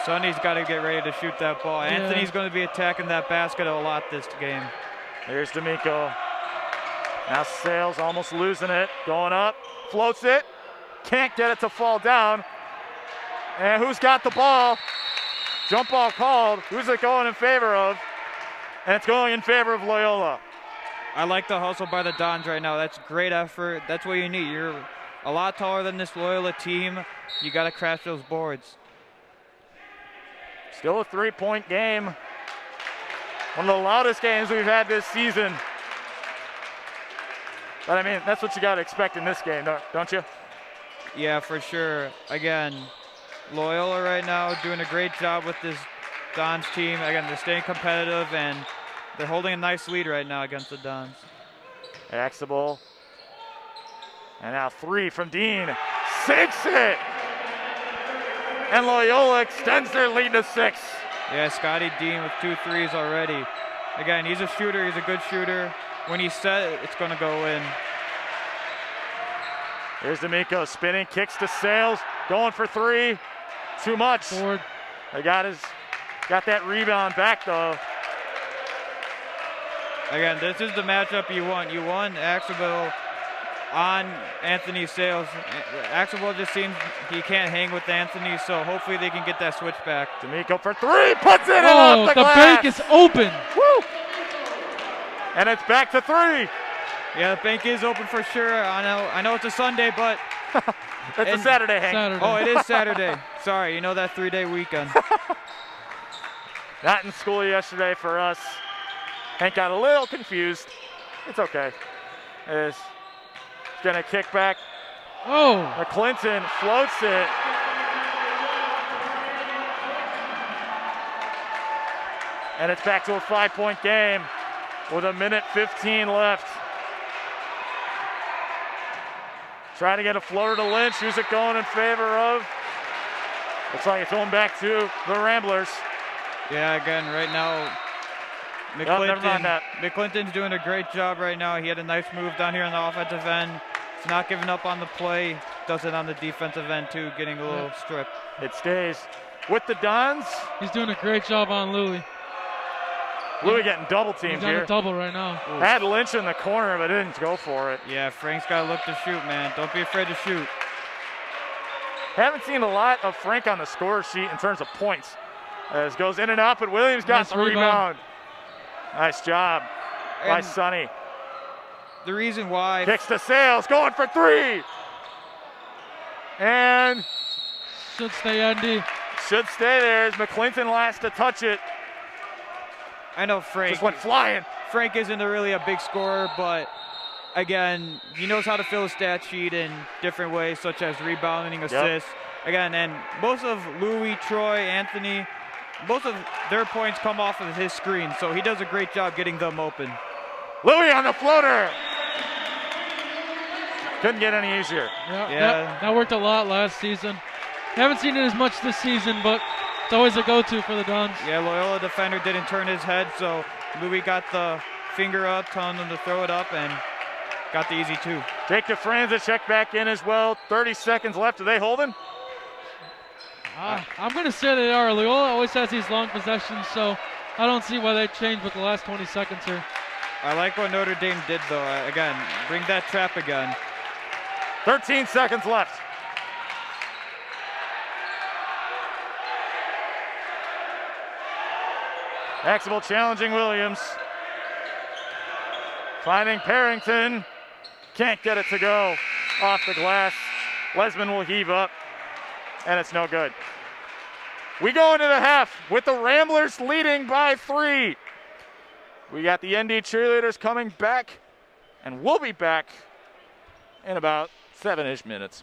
Speaker 3: Sonny's got to get ready to shoot that ball.
Speaker 4: Yeah.
Speaker 3: Anthony's going to be attacking that basket a lot this game.
Speaker 2: Here's D'Amico. Now Sales almost losing it. Going up, floats it. Can't get it to fall down. And who's got the ball? Jump ball called. Who's it going in favor of? And it's going in favor of Loyola.
Speaker 3: I like the hustle by the Dons right now. That's great effort. That's what you need. You're a lot taller than this Loyola team. You got to crash those boards.
Speaker 2: Still a 3-point game. One of the loudest games we've had this season. But I mean, that's what you got to expect in this game, don't you?
Speaker 3: Yeah, for sure. Again, Loyola right now doing a great job with this Dons team. Again, they're staying competitive and they're holding a nice lead right now against the Dons.
Speaker 2: Axable. And now 3 from Dean. Sinks it! And Loyola extends their lead to 6.
Speaker 3: Yeah, Scotty Dean with 2 threes already. Again, he's a shooter. He's a good shooter. When he's set, it's going to go in.
Speaker 2: Here's D'Amico spinning, kicks to Sales, going for 3. Too much.
Speaker 4: Forward.
Speaker 2: They got that rebound back though.
Speaker 3: Again, this is the matchup you want. You want Axable on Anthony Sales. Axable just seems he can't hang with Anthony, so hopefully they can get that switch back.
Speaker 2: D'Amico for 3, puts it in
Speaker 4: Oh,
Speaker 2: off the
Speaker 4: the
Speaker 2: glass.
Speaker 4: bank is open.
Speaker 2: Woo! And it's back to 3.
Speaker 3: Yeah, the bank is open for sure. I know it's a Sunday, but
Speaker 2: It's a Saturday, Hank.
Speaker 4: Saturday.
Speaker 3: oh, it is Saturday. Sorry, you know that 3-day weekend.
Speaker 2: Not in school yesterday for us. Hank got a little confused. It's okay. It's gonna kick back
Speaker 4: Oh.
Speaker 2: McClinton floats it. And it's back to a 5-point game with 1:15 left. Trying to get a floater to Lynch. Who's it going in favor of? Looks like it's going back to the Ramblers.
Speaker 3: Yeah, again, right now,
Speaker 2: never mind that.
Speaker 3: McClinton's doing a great job right now. He had a nice move down here on the offensive end. He's not giving up on the play. Does it on the defensive end, too, getting a little strip.
Speaker 2: It stays with the Dons.
Speaker 4: He's doing a great job on Louis.
Speaker 2: Louis getting double teamed
Speaker 4: He's on
Speaker 2: here.
Speaker 4: a double right now.
Speaker 2: Had Lynch in the corner, but didn't go for it.
Speaker 3: Yeah, Frank's got to look to shoot, man. Don't be afraid to shoot.
Speaker 2: Haven't seen a lot of Frank on the score sheet in terms of points. As goes in and out, but Williams got
Speaker 4: Nice
Speaker 2: the rebound. Nice job by
Speaker 3: And
Speaker 2: Sonny.
Speaker 3: the reason why
Speaker 2: Kicks to Sales, going for three. And
Speaker 4: Should stay Andy.
Speaker 2: should stay there as McClinton last to touch it.
Speaker 3: I know Frank.
Speaker 2: Just went flying.
Speaker 3: Frank isn't really a big scorer, but again, he knows how to fill his stat sheet in different ways, such as rebounding, assists. Again, and most of Louis, Troy, Anthony, most of their points come off of his screen, so he does a great job getting them open.
Speaker 2: Louis on the floater. Couldn't get any easier.
Speaker 3: Yeah.
Speaker 4: That worked a lot last season. Haven't seen it as much this season, but it's always a go-to for the Dons.
Speaker 3: Yeah, Loyola defender didn't turn his head, so Louis got the finger up, telling him to throw it up, and got the easy two.
Speaker 2: Jake DeFranza check back in as well. 30 seconds left. Are they holding?
Speaker 4: I'm going to say they are. Loyola always has these long possessions, so I don't see why they changed with the last 20 seconds here.
Speaker 3: I like what Notre Dame did, though. Again, bring that trap again.
Speaker 2: 13 seconds left. Axel challenging Williams. Finding Parrington. Can't get it to go off the glass. Lesman will heave up, and it's no good. We go into the half with the Ramblers leading by 3. We got the ND cheerleaders coming back, and we'll be back in about 7-ish minutes.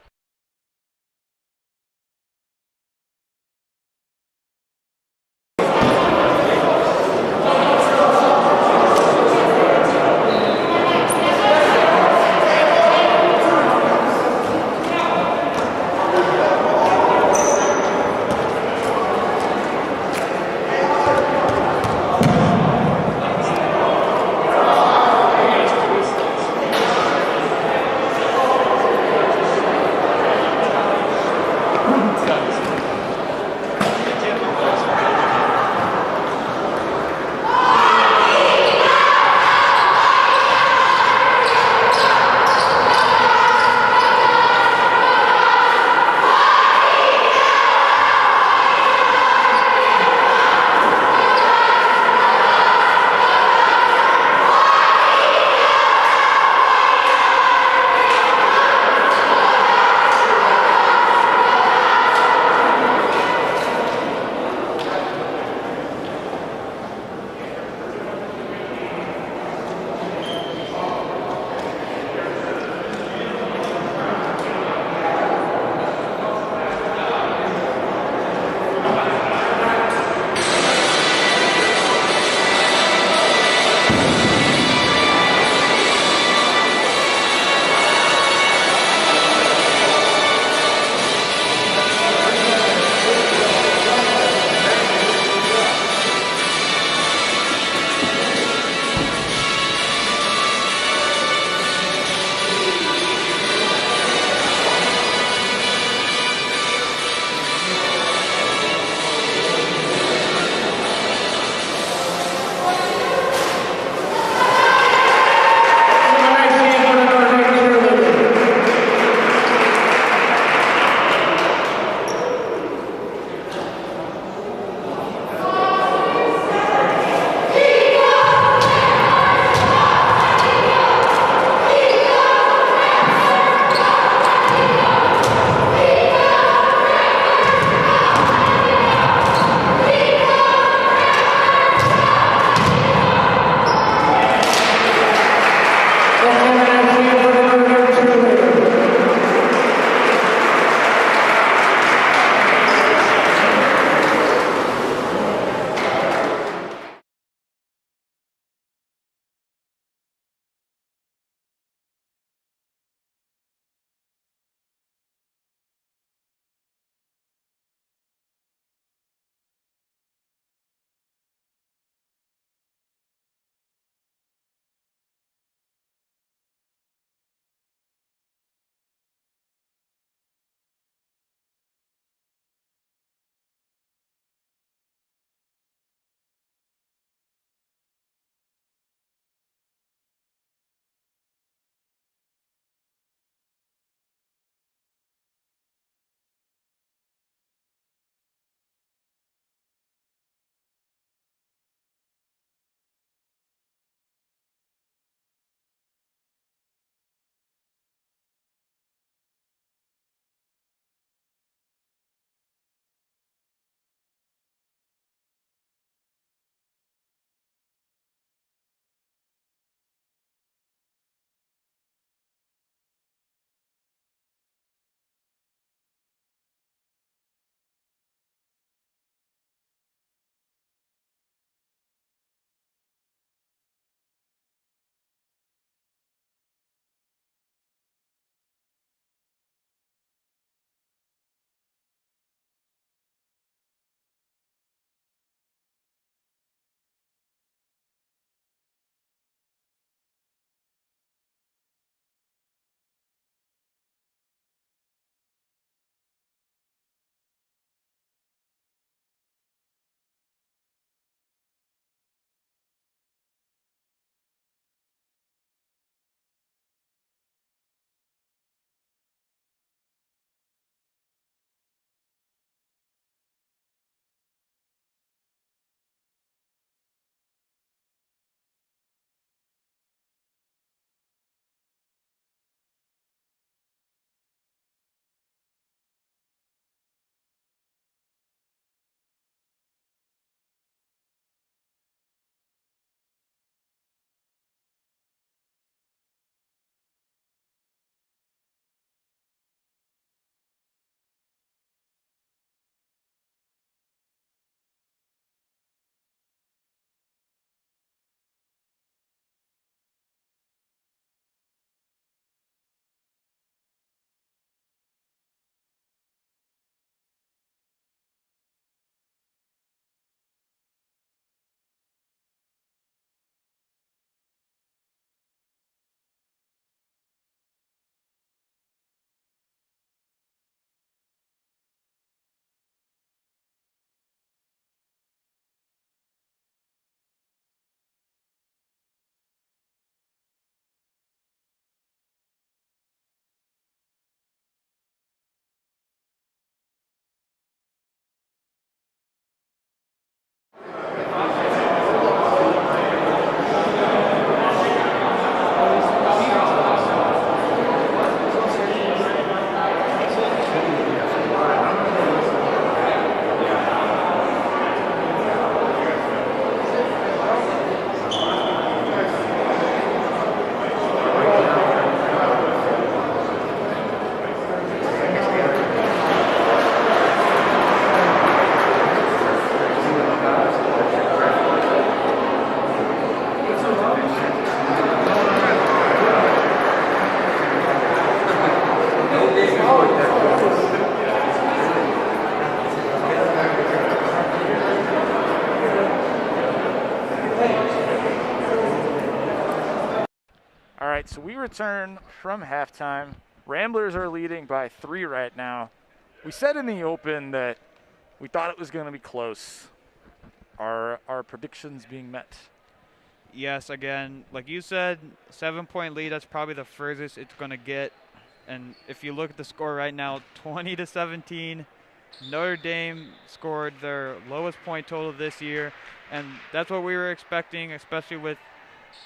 Speaker 2: so we return from halftime. Ramblers are leading by 3 right now. We said in the open that we thought it was going to be close. Are our predictions being met?
Speaker 3: Yes, again, like you said, 7-point lead, that's probably the furthest it's going to get. And if you look at the score right now, 20-17, Notre Dame scored their lowest point total this year. And that's what we were expecting, especially with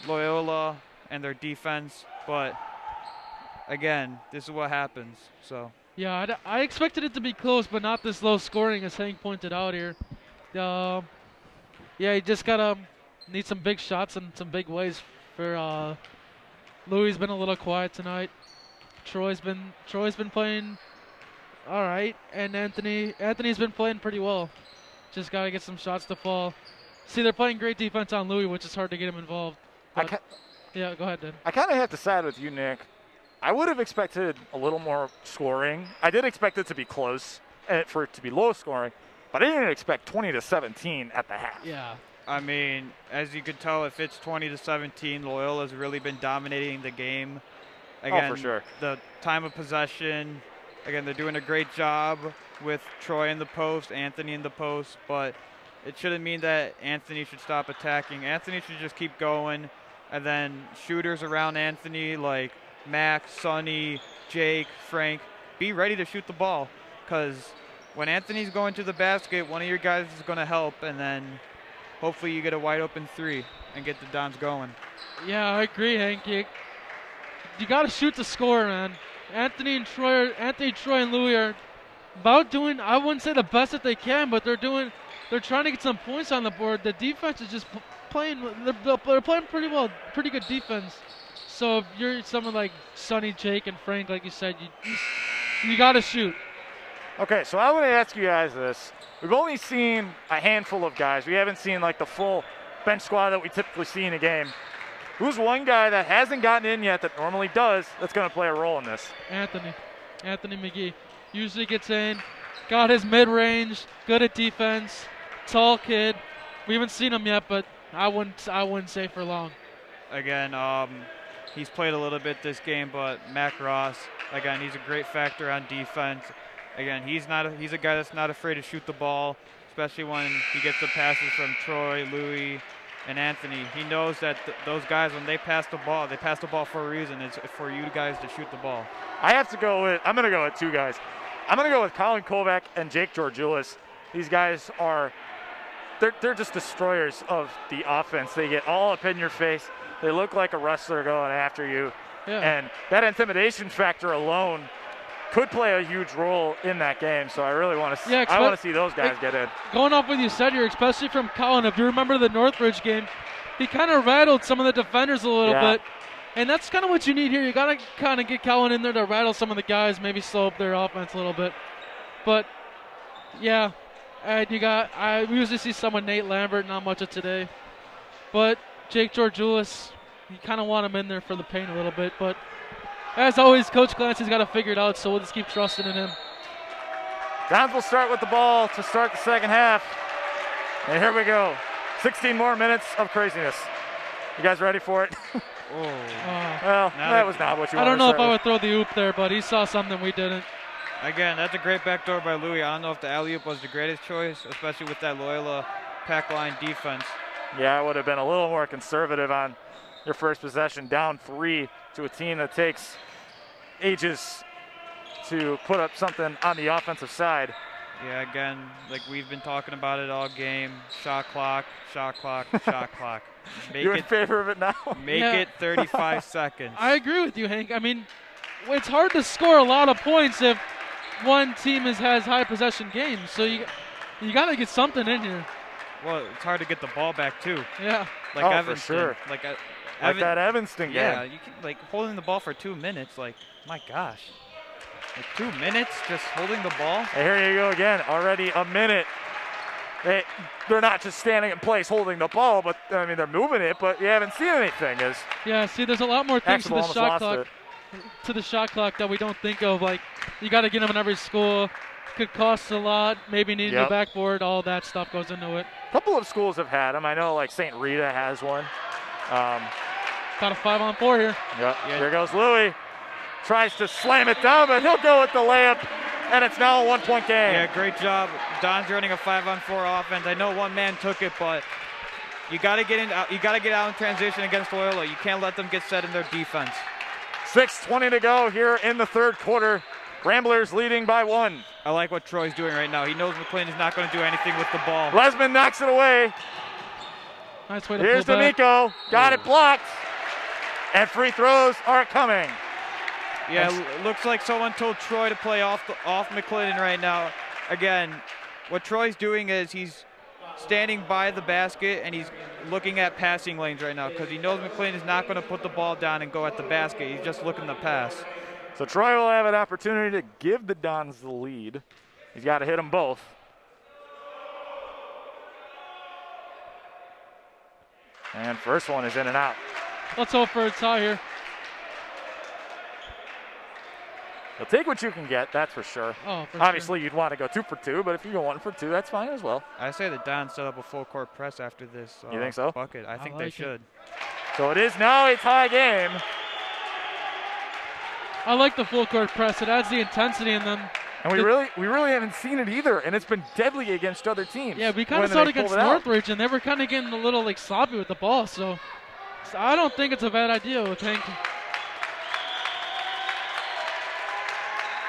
Speaker 3: Loyola and their defense. But again, this is what happens. So
Speaker 4: Yeah, I expected it to be close, but not this low scoring, as Hank pointed out here. Yeah, you just gotta need some big shots and some big ways for Louis. Been a little quiet tonight. Troy's been playing all right, and Anthony's been playing pretty well. Just gotta get some shots to fall. See, they're playing great defense on Louis, which is hard to get him involved. Yeah, go ahead, Dan.
Speaker 2: I kind of have to side with you, Nick. I would have expected a little more scoring. I did expect it to be close and for it to be low scoring, but I didn't expect 20-17 at the half.
Speaker 4: Yeah.
Speaker 3: I mean, as you could tell, if it's 20-17, Loyola's really been dominating the game. Again,
Speaker 2: for sure.
Speaker 3: The time of possession, again, they're doing a great job with Troy in the post, Anthony in the post, but it shouldn't mean that Anthony should stop attacking. Anthony should just keep going, and then shooters around Anthony like Max, Sonny, Jake, Frank, be ready to shoot the ball, because when Anthony's going to the basket, one of your guys is going to help, and then hopefully you get a wide open 3 and get the Dons going.
Speaker 4: Yeah, I agree, Hank. You got to shoot to score, man. Anthony, Troy, and Louis are about doing, I wouldn't say the best that they can, but they're trying to get some points on the board. The defense is just playing, they're playing pretty well, pretty good defense. So if you're someone like Sonny, Jake, and Frank, like you said, you got to shoot.
Speaker 2: Okay, so I want to ask you guys this. We've only seen a handful of guys. We haven't seen like the full bench squad that we typically see in a game. Who's one guy that hasn't gotten in yet that normally does that's going to play a role in this?
Speaker 4: Anthony McGee usually gets in, got his mid-range, good at defense, tall kid. We haven't seen him yet, but I wouldn't say for long.
Speaker 3: Again, he's played a little bit this game, but Mac Ross, again, he's a great factor on defense. Again, he's a guy that's not afraid to shoot the ball, especially when he gets the passes from Troy, Louis, and Anthony. He knows that those guys, when they pass the ball for a reason. It's for you guys to shoot the ball.
Speaker 2: I'm going to go with 2 guys. I'm going to go with Colin Kovac and Jake Georgioulis. These guys they're just destroyers of the offense. They get all up in your face. They look like a wrestler going after you.
Speaker 4: Yeah.
Speaker 2: And that intimidation factor alone could play a huge role in that game. So I really want to I want to see those guys get in.
Speaker 4: Going off what you said here, especially from Colin, if you remember the Northridge game, he kind of rattled some of the defenders a little bit. And that's kind of what you need here. You got to kind of get Colin in there to rattle some of the guys, maybe slow up their offense a little bit. But, yeah, and we usually see someone, Nate Lambert, not much of today. But Jake Georgioulis, you kind of want him in there for the paint a little bit. But as always, Coach Clancy's got to figure it out, so we'll just keep trusting in him.
Speaker 2: Dons will start with the ball to start the second half. And here we go. 16 more minutes of craziness. You guys ready for it? Well, that was not what you wanted to
Speaker 4: I don't know if
Speaker 2: start
Speaker 4: I
Speaker 2: with.
Speaker 4: would throw the oop there, but he saw something we didn't.
Speaker 3: Again, that's a great backdoor by Louis. I don't know if the alley-oop was the greatest choice, especially with that Loyola pack line defense.
Speaker 2: Yeah, I would have been a little more conservative on your first possession, down 3 to a team that takes ages to put up something on the offensive side.
Speaker 3: Yeah, again, like we've been talking about it all game. Shot clock, shot clock, shot clock.
Speaker 2: You're in favor of it now?
Speaker 3: Make it 35 seconds.
Speaker 4: I agree with you, Hank. I mean, it's hard to score a lot of points if one team has high possession games. So you got to get something in here.
Speaker 3: Well, it's hard to get the ball back too.
Speaker 4: Yeah.
Speaker 3: Like Evanston.
Speaker 2: For sure.
Speaker 3: Like
Speaker 2: that Evanston game.
Speaker 3: Yeah, you can, like holding the ball for 2 minutes. Like, my gosh. Like 2 minutes just holding the ball.
Speaker 2: And here you go again. Already a minute. They're not just standing in place holding the ball, but I mean they're moving it, but you haven't seen anything.
Speaker 4: Yeah, see, there's a lot more things to the
Speaker 2: almost
Speaker 4: shot
Speaker 2: lost
Speaker 4: clock.
Speaker 2: it.
Speaker 4: To the shot clock that we don't think of. Like, you got to get them in every school. Could cost a lot. Maybe needing a backboard. All that stuff goes into it.
Speaker 2: A couple of schools have had them. I know like St. Rita has one.
Speaker 4: Got a 5-on-4 here.
Speaker 2: Yep. Here goes Louis. Tries to slam it down, but he'll go with the layup, and it's now a 1-point game.
Speaker 3: Yeah, great job. Don's running a 5-on-4 offense. I know one man took it, but you got to get in. You got to get out in transition against Loyola. You can't let them get set in their defense.
Speaker 2: 6:20 to go here in the third quarter. Ramblers leading by 1.
Speaker 3: I like what Troy's doing right now. He knows McLean is not going to do anything with the ball.
Speaker 2: Lesman knocks it away.
Speaker 4: Nice way to
Speaker 2: Here's
Speaker 4: pull back.
Speaker 2: D'Amico. Got it blocked. And free throws are coming.
Speaker 3: Yeah, looks like someone told Troy to play off McClendon right now. Again, what Troy's doing is he's standing by the basket and he's looking at passing lanes right now because he knows McLean is not going to put the ball down and go at the basket. He's just looking to pass.
Speaker 2: So Troy will have an opportunity to give the Dons the lead. He's got to hit them both. And first one is in and out.
Speaker 4: Let's hope for a tie here.
Speaker 2: You'll take what you can get, that's for sure.
Speaker 4: Oh, for
Speaker 2: Obviously, you'd want to go 2 for 2, but if you go 1 for 2, that's fine as well.
Speaker 3: I say the Dons set up a full court press after this
Speaker 2: You think so?
Speaker 3: bucket. I think
Speaker 4: like
Speaker 3: they
Speaker 4: it.
Speaker 3: should.
Speaker 2: So it is now a tie game.
Speaker 4: I like the full court press. It adds the intensity in them.
Speaker 2: And we really haven't seen it either, and it's been deadly against other teams.
Speaker 4: Yeah, we kind
Speaker 2: when
Speaker 4: of saw it
Speaker 2: they
Speaker 4: against
Speaker 2: pulled it out.
Speaker 4: Northridge, and they were kind of getting a little like sloppy with the ball. So I don't think it's a bad idea with Hank.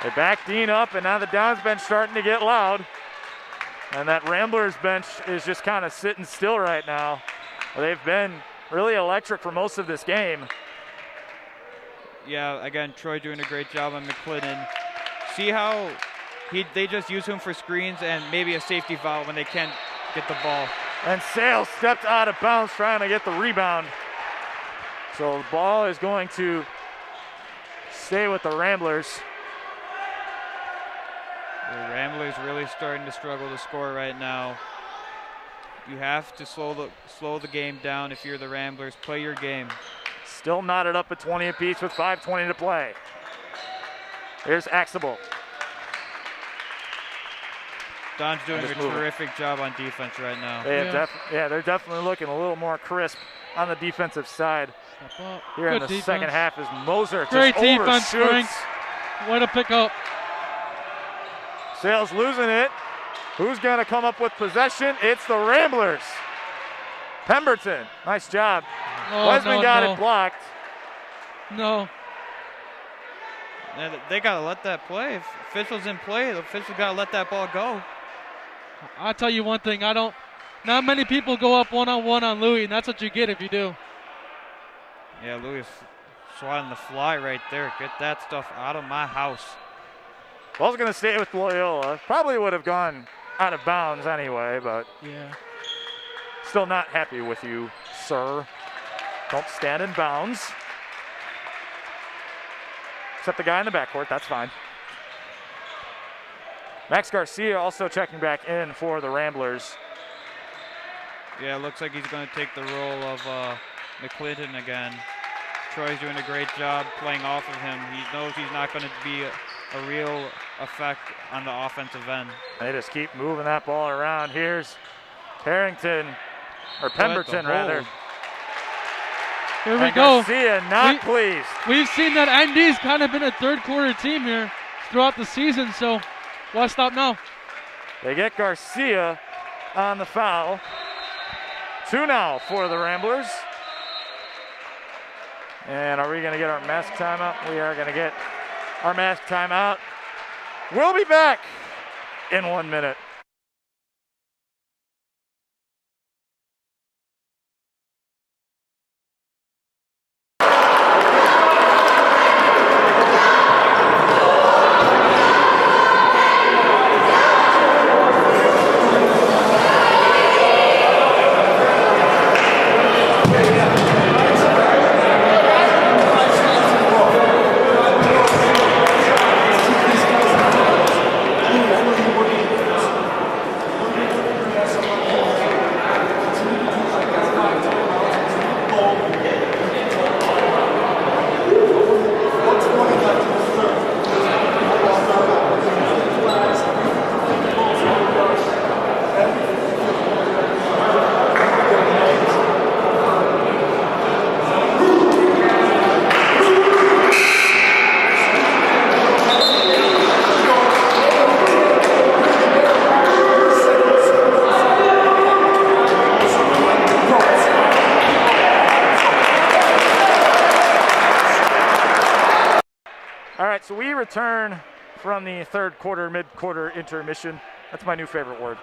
Speaker 2: They back Dean up, and now the Dons bench starting to get loud. And that Ramblers bench is just kind of sitting still right now. They've been really electric for most of this game.
Speaker 3: Yeah, again, Troy doing a great job on McClendon. See how they just use him for screens and maybe a safety foul when they can't get the ball.
Speaker 2: And Sales stepped out of bounds trying to get the rebound. So the ball is going to stay with the Ramblers.
Speaker 3: The Ramblers really starting to struggle to score right now. You have to slow the game down if you're the Ramblers. Play your game.
Speaker 2: Still knotted up at 20 apiece with 5:20 to play. Here's Axable.
Speaker 3: Don's doing a
Speaker 2: Just move it.
Speaker 3: terrific job on defense right now.
Speaker 2: They have they're definitely looking a little more crisp on the defensive side.
Speaker 4: Step up.
Speaker 2: Here in
Speaker 4: Good
Speaker 2: the
Speaker 4: defense.
Speaker 2: second half is Moser
Speaker 4: Great
Speaker 2: just
Speaker 4: defense,
Speaker 2: overshoots.
Speaker 4: Frank. Way to pick up.
Speaker 2: Sales losing it. Who's going to come up with possession? It's the Ramblers. Pemberton, nice job.
Speaker 4: Oh,
Speaker 2: Wesman
Speaker 4: no,
Speaker 2: got
Speaker 4: no.
Speaker 2: it blocked.
Speaker 4: No.
Speaker 3: They got to let that play. If officials in play, the officials got to let that ball go.
Speaker 4: I'll tell you one thing. Not many people go up one-on-one on Louis, and that's what you get if you do.
Speaker 3: Yeah, Louis swatting the fly right there. Get that stuff out of my house.
Speaker 2: Ball's going to stay with Loyola. Probably would have gone out of bounds anyway, but
Speaker 4: Yeah.
Speaker 2: still not happy with you, sir. Don't stand in bounds. Except the guy in the backcourt, that's fine. Max Garcia also checking back in for the Ramblers.
Speaker 3: Yeah, looks like he's going to take the role of McClinton again. Troy's doing a great job playing off of him. He knows he's not going to be a real effect on the offensive end.
Speaker 2: They just keep moving that ball around. Here's Pemberton rather.
Speaker 4: Here we
Speaker 2: And
Speaker 4: go.
Speaker 2: Garcia not pleased.
Speaker 4: We've seen that ND's kind of been a third quarter team here throughout the season, so why stop now?
Speaker 2: They get Garcia on the foul. 2 now for the Ramblers. And are we going to get our mask timeout? We are going to get our mask timeout. We'll be back in 1 minute. return from the third quarter, mid-quarter intermission. That's my new favorite word.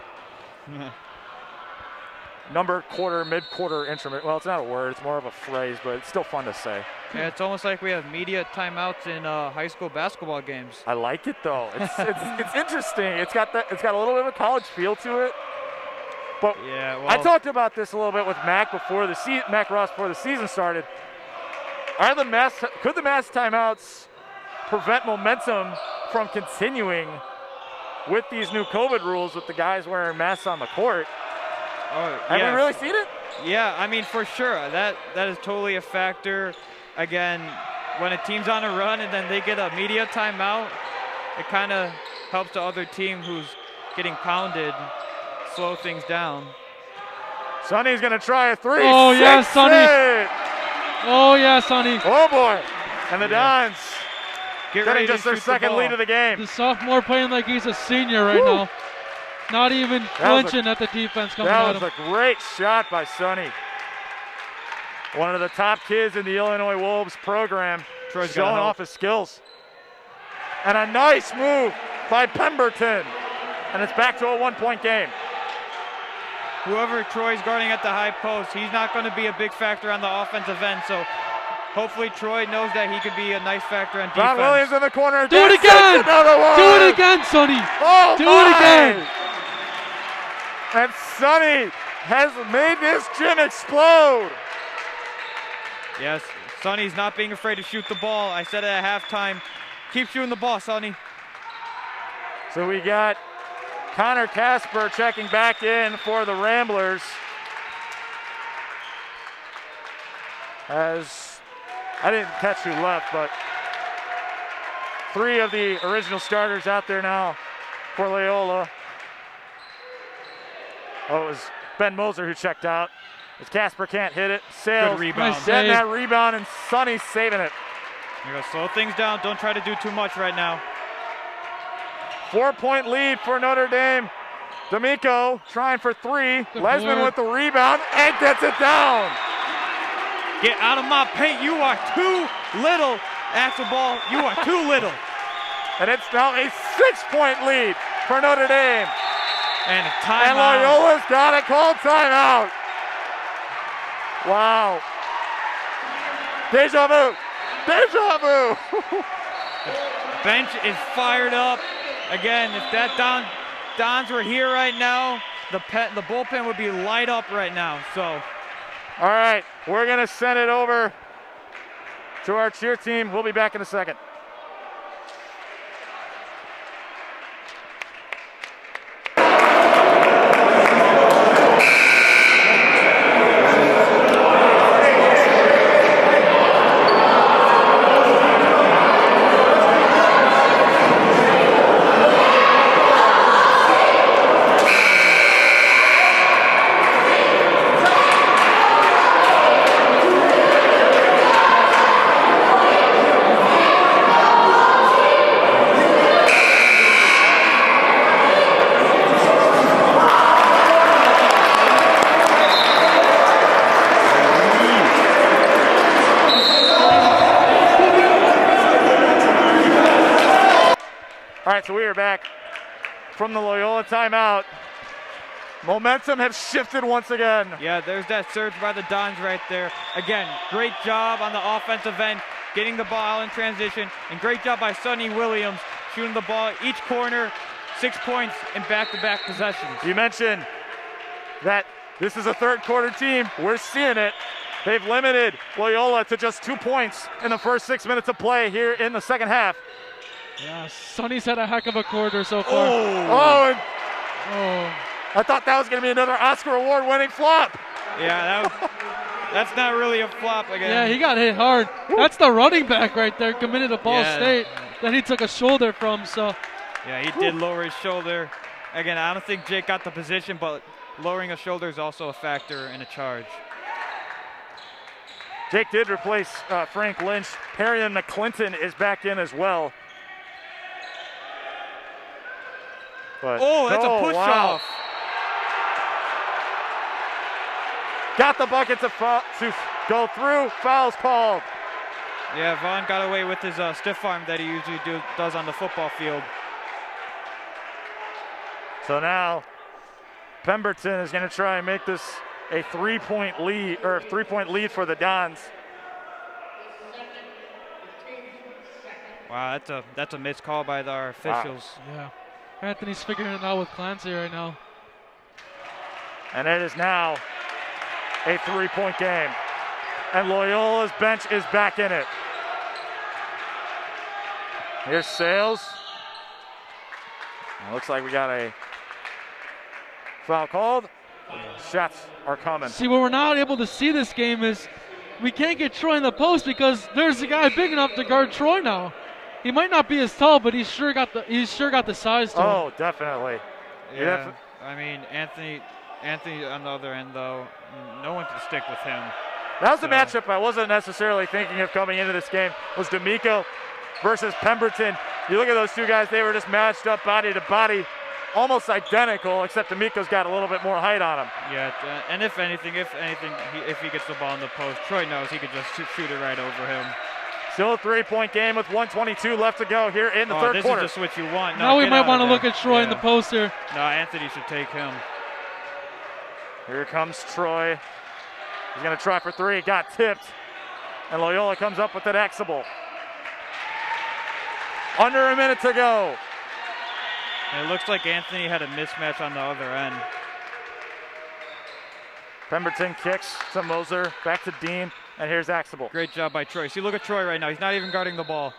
Speaker 2: Number, quarter, mid-quarter intermission. Well, it's not a word, it's more of a phrase, but it's still fun to say.
Speaker 3: Yeah, it's almost like we have media timeouts in high school basketball games.
Speaker 2: I like it though. It's interesting. It's got a little bit of a college feel to it. But
Speaker 3: yeah, well,
Speaker 2: I talked about this a little bit with Mac Mac Ross before the season started. Could the mass timeouts prevent momentum from continuing with these new COVID rules with the guys wearing masks on the court? Have we really seen it?
Speaker 3: Yeah, I mean, for sure. That is totally a factor. Again, when a team's on a run and then they get a media timeout, it kind of helps the other team who's getting pounded slow things down.
Speaker 2: Sonny's going to try a three.
Speaker 4: Oh, yeah, Sonny.
Speaker 2: 8.
Speaker 4: Oh, yeah, Sonny.
Speaker 2: Oh, boy. And the Dons
Speaker 3: Getting
Speaker 2: just their second lead of the game.
Speaker 4: The sophomore playing like he's a senior right now. Not even flinching at the defense coming at him.
Speaker 2: That was a great shot by Sonny. One of the top kids in the Illinois Wolves program, showing off his skills. And a nice move by Pemberton. And it's back to a 1-point game.
Speaker 3: Whoever Troy's guarding at the high post, he's not going to be a big factor on the offensive end. So hopefully Troy knows that he could be a nice factor on defense.
Speaker 2: Ron Williams in the corner.
Speaker 4: Do it again!
Speaker 2: Another one.
Speaker 4: Do it again, Sonny!
Speaker 2: Oh,
Speaker 4: Do it again!
Speaker 2: And Sonny has made this gym explode.
Speaker 3: Yes, Sonny's not being afraid to shoot the ball. I said it at halftime. Keep shooting the ball, Sonny.
Speaker 2: So we got Connor Casper checking back in for the Ramblers. As I didn't catch who left, but 3 of the original starters out there now for Loyola. Oh, it was Ben Moser who checked out. As Casper can't hit it. Sales
Speaker 3: good rebound.
Speaker 4: Nice
Speaker 2: getting
Speaker 4: save.
Speaker 2: that rebound, and Sonny's saving it.
Speaker 3: You're going to slow things down. Don't try to do too much right now.
Speaker 2: 4-point lead for Notre Dame. D'Amico trying for 3.
Speaker 4: Good
Speaker 2: Lesman
Speaker 4: board.
Speaker 2: with the rebound and gets it down.
Speaker 3: Get out of my paint. You are too little. After ball, you are too little.
Speaker 2: And it's now a 6-point lead for Notre Dame.
Speaker 3: And a
Speaker 2: And
Speaker 3: timeout.
Speaker 2: Loyola's got a called timeout. Wow. Deja vu. Deja vu.
Speaker 3: Bench is fired up. Again, if that Dons were here right now, the bullpen would be light up right now. So,
Speaker 2: All right, we're going to send it over to our cheer team. We'll be back in a second. All right, so we are back from the Loyola timeout. Momentum has shifted once again.
Speaker 3: yeah, there's that surge by the Dons right there. Again, great job on the offensive end, getting the ball out in transition, and great job by Sonny Williams shooting the ball each corner, 6 points in back-to-back possessions.
Speaker 2: You mentioned that this is a third quarter team. We're seeing it. They've limited Loyola to just 2 points in the first 6 minutes of play here in the second half.
Speaker 4: Yeah, Sonny's had a heck of a quarter so far.
Speaker 2: Oh, and
Speaker 4: Oh.
Speaker 2: I thought that was going to be another Oscar Award-winning flop.
Speaker 3: Yeah, that's not really a flop again.
Speaker 4: Yeah, he got hit hard. That's the running back right there committed to Ball
Speaker 3: Yeah.
Speaker 4: State that he took a shoulder from. So
Speaker 3: Yeah, he did lower his shoulder. Again, I don't think Jake got the position, but lowering a shoulder is also a factor in a charge.
Speaker 2: Jake did replace Frank Lynch. Perrion McClinton is back in as well. But,
Speaker 3: Oh, that's a push
Speaker 2: wow.
Speaker 3: off.
Speaker 2: Got the bucket to go through. Fouls called.
Speaker 3: Yeah, Vaughn got away with his stiff arm that he usually does on the football field.
Speaker 2: So now Pemberton is going to try and make this a 3-point lead for the Dons.
Speaker 3: Wow, that's a missed call by our officials.
Speaker 4: Yeah. Anthony's figuring it out with Clancy right now.
Speaker 2: And it is now a 3-point game. And Loyola's bench is back in it. Here's Sales. It looks like we got a foul called. Shots are coming.
Speaker 4: See, what we're not able to see this game is we can't get Troy in the post because there's a guy big enough to guard Troy now. He might not be as tall, but he's sure got the size to him.
Speaker 2: Oh, definitely.
Speaker 3: Yeah. I mean, Anthony on the other end, though, no one can stick with him.
Speaker 2: That was the matchup I wasn't necessarily thinking of coming into this game, was D'Amico versus Pemberton. You look at those two guys, they were just matched up body to body, almost identical, except D'Amico's got a little bit more height on him.
Speaker 3: Yeah, and if anything, if he gets the ball in the post, Troy knows he could just shoot it right over him.
Speaker 2: Still a 3-point game with 1:22 left to go here in the third quarter.
Speaker 3: This is just what you want.
Speaker 4: Now we might want to look at Troy in the post here.
Speaker 3: No, Anthony should take him.
Speaker 2: Here comes Troy. He's going to try for three. Got tipped. And Loyola comes up with it axable. Under a minute to go.
Speaker 3: And it looks like Anthony had a mismatch on the other end.
Speaker 2: Pemberton kicks to Moser. Back to Dean. And here's axable.
Speaker 3: Great job by Troy. See, look at Troy right now. He's not even guarding the ball.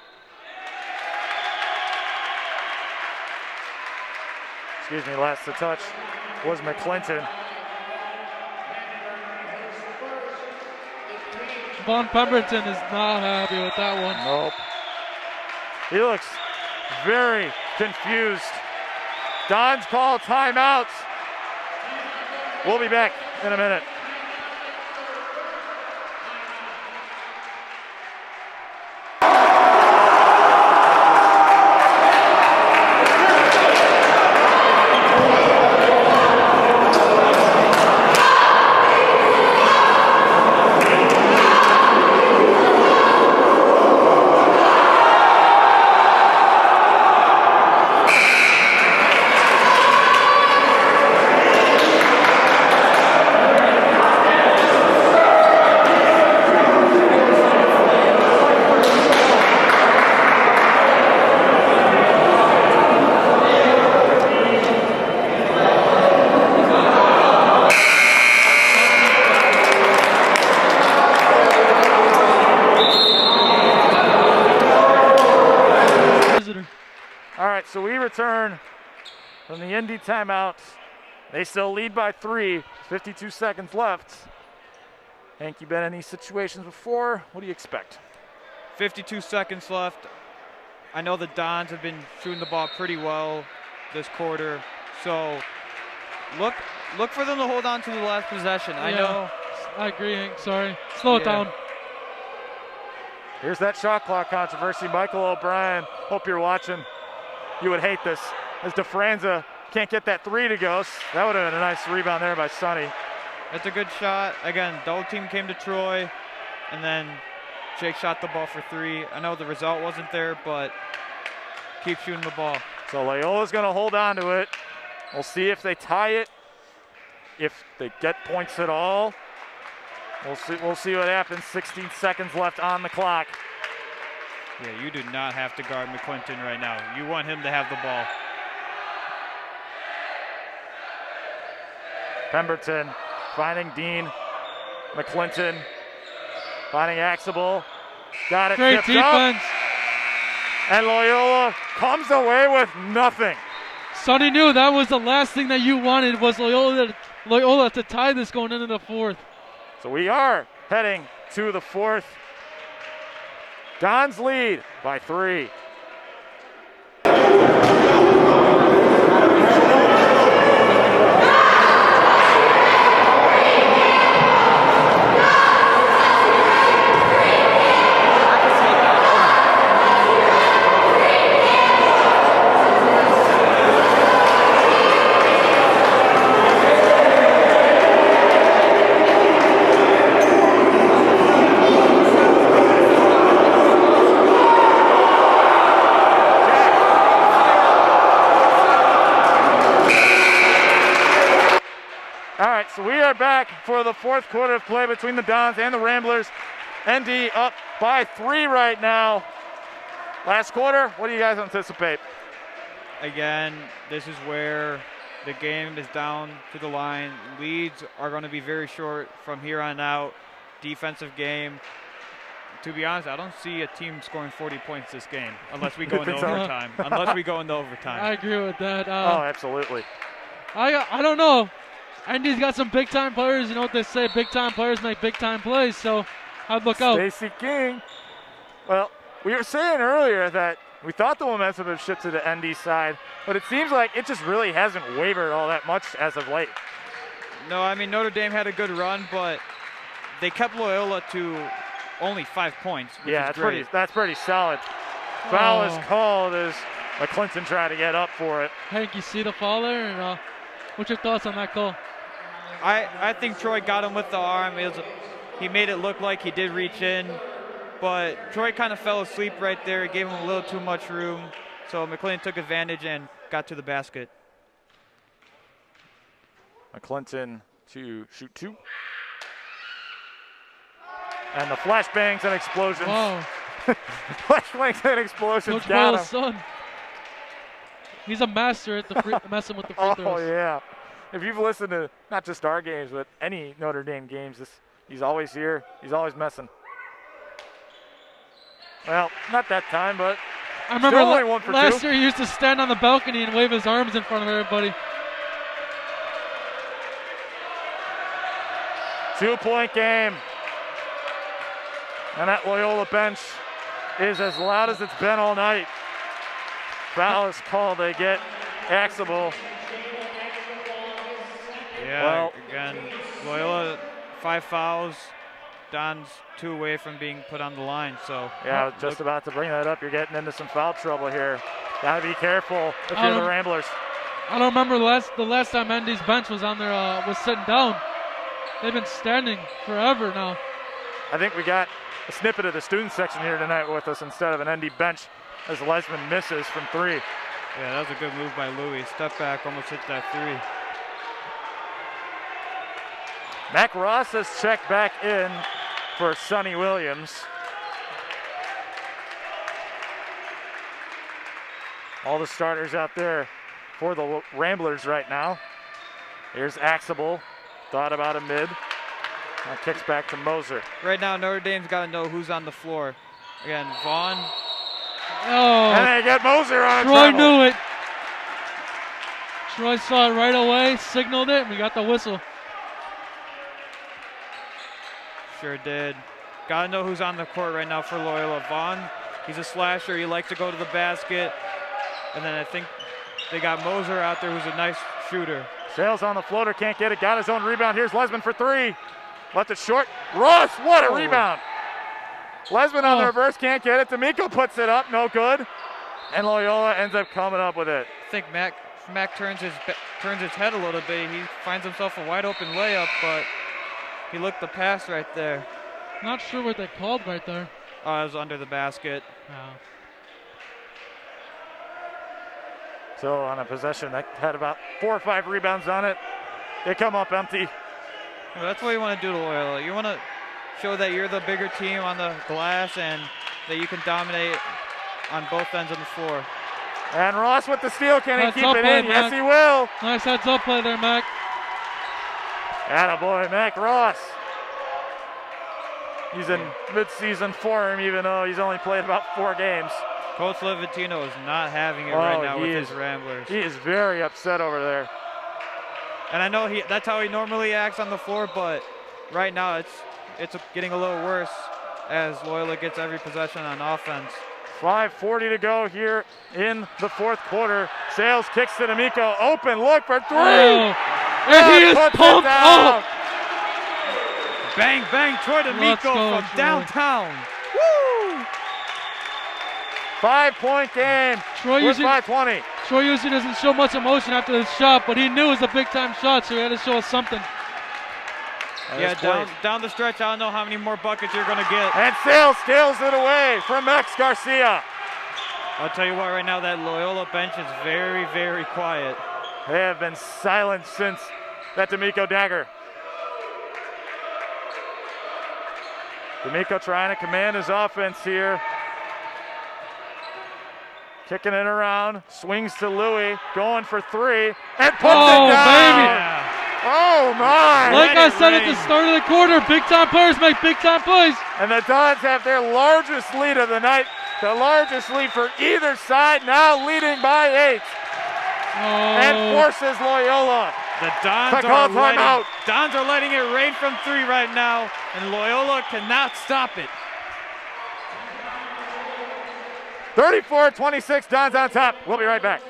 Speaker 2: Excuse me, last to touch was McClinton.
Speaker 4: Von Pemberton is not happy with that one.
Speaker 2: Nope. He looks very confused. Dons call timeout. We'll be back in a minute. So we return from the ND timeout. They still lead by 3, 52 seconds left. Hank, you been in these situations before. What do you expect?
Speaker 3: 52 seconds left. I know the Dons have been shooting the ball pretty well this quarter. So look for them to hold on to the last possession. I know.
Speaker 4: I agree, Hank. Sorry. Slow it down.
Speaker 2: Here's that shot clock controversy. Michael O'Brien, hope you're watching. You would hate this, as DeFranza can't get that three to go. That would have been a nice rebound there by Sonny.
Speaker 3: That's a good shot. Again, the whole team came to Troy, and then Jake shot the ball for three. I know the result wasn't there, but keep shooting the ball.
Speaker 2: So Loyola's going to hold on to it. We'll see if they tie it, if they get points at all. We'll see what happens. 16 seconds left on the clock.
Speaker 3: Yeah, you do not have to guard McClinton right now. You want him to have the ball.
Speaker 2: Pemberton finding Dean. McClinton finding Axable. Got it.
Speaker 4: Great defense.
Speaker 2: Up. And Loyola comes away with nothing.
Speaker 4: Sonny knew that was the last thing that you wanted, was Loyola to tie this going into the fourth.
Speaker 2: So we are heading to the fourth. Dons lead by 3. So we are back for the fourth quarter of play between the Dons and the Ramblers. ND up by 3 right now. Last quarter, what do you guys anticipate?
Speaker 3: Again, this is where the game is down to the line. Leads are going to be very short from here on out. Defensive game. To be honest, I don't see a team scoring 40 points this game unless we go into overtime.
Speaker 4: I agree with that.
Speaker 2: Oh, absolutely.
Speaker 4: I don't know. Andy's got some big-time players. You know what they say, big-time players make big-time plays, so I'd look out.
Speaker 2: Stacey King. Well, we were saying earlier that we thought the momentum would shift to the ND side, but it seems like it just really hasn't wavered all that much as of late.
Speaker 3: No, I mean, Notre Dame had a good run, but they kept Loyola to only 5 points, which is great.
Speaker 2: That's pretty solid. Foul is called as McClinton tried to get up for it.
Speaker 4: Hank, you see the foul there? And, what's your thoughts on that call?
Speaker 3: I think Troy got him with the arm. He made it look like he did reach in, but Troy kind of fell asleep right there. It gave him a little too much room, so McClinton took advantage and got to the basket.
Speaker 2: McClinton to shoot 2. And the flashbangs and explosions.
Speaker 4: Wow.
Speaker 2: Flashbangs and explosions
Speaker 4: Coach
Speaker 2: got
Speaker 4: Bell's
Speaker 2: him.
Speaker 4: son. He's a master at the messing with the free throws.
Speaker 2: Oh, yeah. If you've listened to not just our games, but any Notre Dame games, he's always here. He's always messing. Well, not that time, but
Speaker 4: I remember
Speaker 2: still only 1 for 2.
Speaker 4: last year he used to stand on the balcony and wave his arms in front of everybody.
Speaker 2: 2-point game. And that Loyola bench is as loud as it's been all night. Foul is called. They get Axable.
Speaker 3: Yeah,
Speaker 2: well,
Speaker 3: again, Loyola 5 fouls. Don's 2 away from being put on the line. So
Speaker 2: yeah, I was just about to bring that up. You're getting into some foul trouble here. Gotta be careful if you're the Ramblers.
Speaker 4: I don't remember the last time ND's bench was on there was sitting down. They've been standing forever now.
Speaker 2: I think we got a snippet of the student section here tonight with us instead of an ND bench as Lesman misses from 3.
Speaker 3: Yeah, that was a good move by Louis. Step back, almost hit that 3.
Speaker 2: Mac Ross has checked back in for Sonny Williams. All the starters out there for the Ramblers right now. Here's Axable, thought about a mid. Now kicks back to Moser.
Speaker 3: Right now, Notre Dame's got to know who's on the floor. Again, Vaughn.
Speaker 4: Oh,
Speaker 2: And they get Moser on a
Speaker 4: Troy
Speaker 2: travel.
Speaker 4: knew it. Troy saw it right away, signaled it, and we got the whistle.
Speaker 3: Sure did. Got to know who's on the court right now for Loyola. Vaughn, he's a slasher. He likes to go to the basket. And then I think they got Moser out there who's a nice shooter.
Speaker 2: Sales on the floater, can't get it. Got his own rebound. Here's Lesman for 3. Left it short. Ross, what a rebound. Lesman on the reverse, can't get it. D'Amico puts it up, no good. And Loyola ends up coming up with it.
Speaker 3: I think Mac turns his head a little bit. He finds himself a wide open layup, but he looked the pass right there.
Speaker 4: Not sure what they called right there.
Speaker 3: Oh, it was under the basket.
Speaker 4: Oh.
Speaker 2: So on a possession that had about 4 or 5 rebounds on it, they come up empty.
Speaker 3: Well, that's what you want to do to Loyola. You want to show that you're the bigger team on the glass and that you can dominate on both ends of the floor.
Speaker 2: And Ross with the steal, can
Speaker 4: Nice
Speaker 2: he keep
Speaker 4: up
Speaker 2: it
Speaker 4: play,
Speaker 2: in?
Speaker 4: Mac.
Speaker 2: Yes, he will.
Speaker 4: Nice heads up play there, Mac.
Speaker 2: Attaboy, Mac Ross. He's in mid-season form, even though he's only played about 4 games.
Speaker 3: Coach Levantino is not having it right now with his Ramblers.
Speaker 2: He is very upset over there.
Speaker 3: And I know that's how he normally acts on the floor, but right now it's getting a little worse as Loyola gets every possession on offense.
Speaker 2: 5:40 to go here in the fourth quarter. Sales kicks to D'Amico. Open look for 3.
Speaker 4: Oh. And he is
Speaker 2: puts it
Speaker 4: pumped
Speaker 2: down.
Speaker 4: up.
Speaker 3: Bang, bang, Troy D'Amico from
Speaker 4: Troy.
Speaker 3: downtown. Woo!
Speaker 2: 5-point game
Speaker 4: Troy
Speaker 2: with
Speaker 4: usually,
Speaker 2: 5:20.
Speaker 4: Troy usually doesn't show much emotion after this shot, but he knew it was a big-time shot, so he had to show us something.
Speaker 3: Yeah, down the stretch, I don't know how many more buckets you're going to get.
Speaker 2: And Sales steals it away from Max Garcia.
Speaker 3: I'll tell you what, right now, that Loyola bench is very, very quiet.
Speaker 2: They have been silent since that D'Amico dagger. D'Amico trying to command his offense here. Kicking it around, swings to Louis, going for three, and puts it down.
Speaker 4: Baby.
Speaker 2: Oh, my.
Speaker 4: Like I said at the start of the quarter, big-time players make big-time plays.
Speaker 2: And the Dons have their largest lead of the night, the largest lead for either side, now leading by 8. And forces Loyola
Speaker 3: The Dons are letting it rain from 3 right now, and Loyola cannot stop it.
Speaker 2: 34-26, Dons on top. We'll be right back.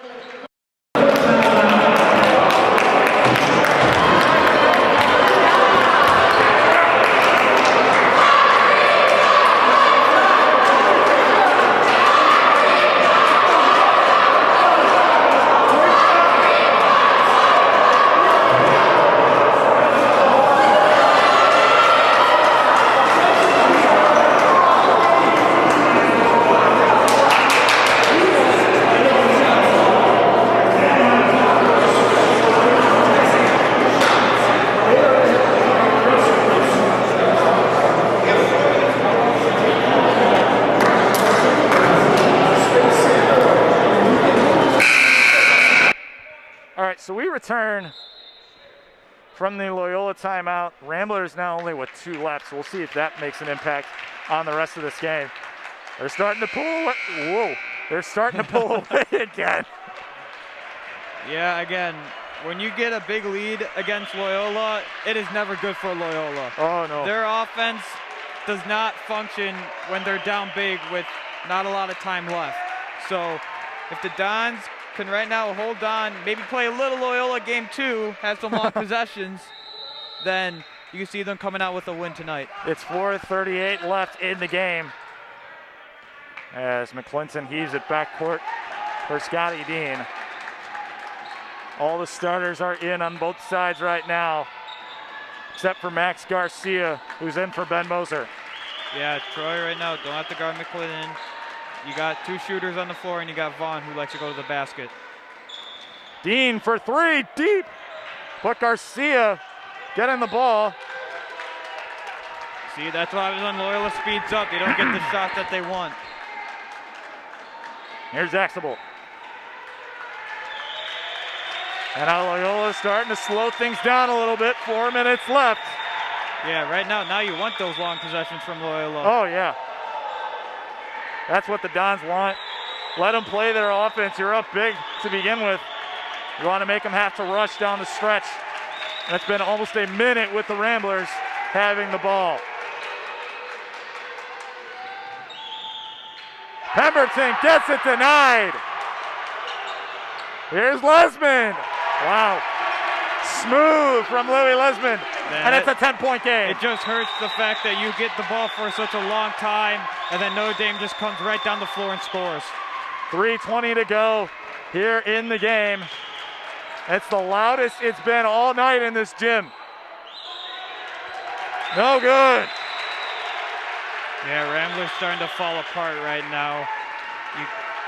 Speaker 2: So we return from the Loyola timeout. Ramblers now only with 2 left, so we'll see if that makes an impact on the rest of this game. They're starting to pull away. Whoa, they're starting to pull away again.
Speaker 3: Yeah, again, when you get a big lead against Loyola, it is never good for Loyola.
Speaker 2: Oh, no.
Speaker 3: Their offense does not function when they're down big with not a lot of time left. So if the Dons can right now hold on, maybe play a little Loyola game 2, have some long possessions, then you can see them coming out with a win tonight.
Speaker 2: It's 4:38 left in the game as McClinton heaves it backcourt for Scotty Dean. All the starters are in on both sides right now, except for Max Garcia, who's in for Ben Moser.
Speaker 3: Yeah, Troy right now don't have to guard McClinton. You got 2 shooters on the floor, and you got Vaughn, who likes to go to the basket.
Speaker 2: Dean for 3, deep. But Garcia getting the ball.
Speaker 3: See, that's why when Loyola speeds up, they don't get the shot that they want.
Speaker 2: Here's Axable. And now Loyola's starting to slow things down a little bit. 4 minutes left.
Speaker 3: Yeah, right now you want those long possessions from Loyola.
Speaker 2: Oh, yeah. That's what the Dons want. Let them play their offense. You're up big to begin with. You want to make them have to rush down the stretch. And it's been almost a minute with the Ramblers having the ball. Pemberton gets it denied. Here's Lesmond. Wow. Smooth from Louis Lesmond. And it's a 10-point game.
Speaker 3: It just hurts the fact that you get the ball for such a long time, and then Notre Dame just comes right down the floor and scores.
Speaker 2: 3:20 to go here in the game. It's the loudest it's been all night in this gym. No good.
Speaker 3: Yeah, Ramblers starting to fall apart right now.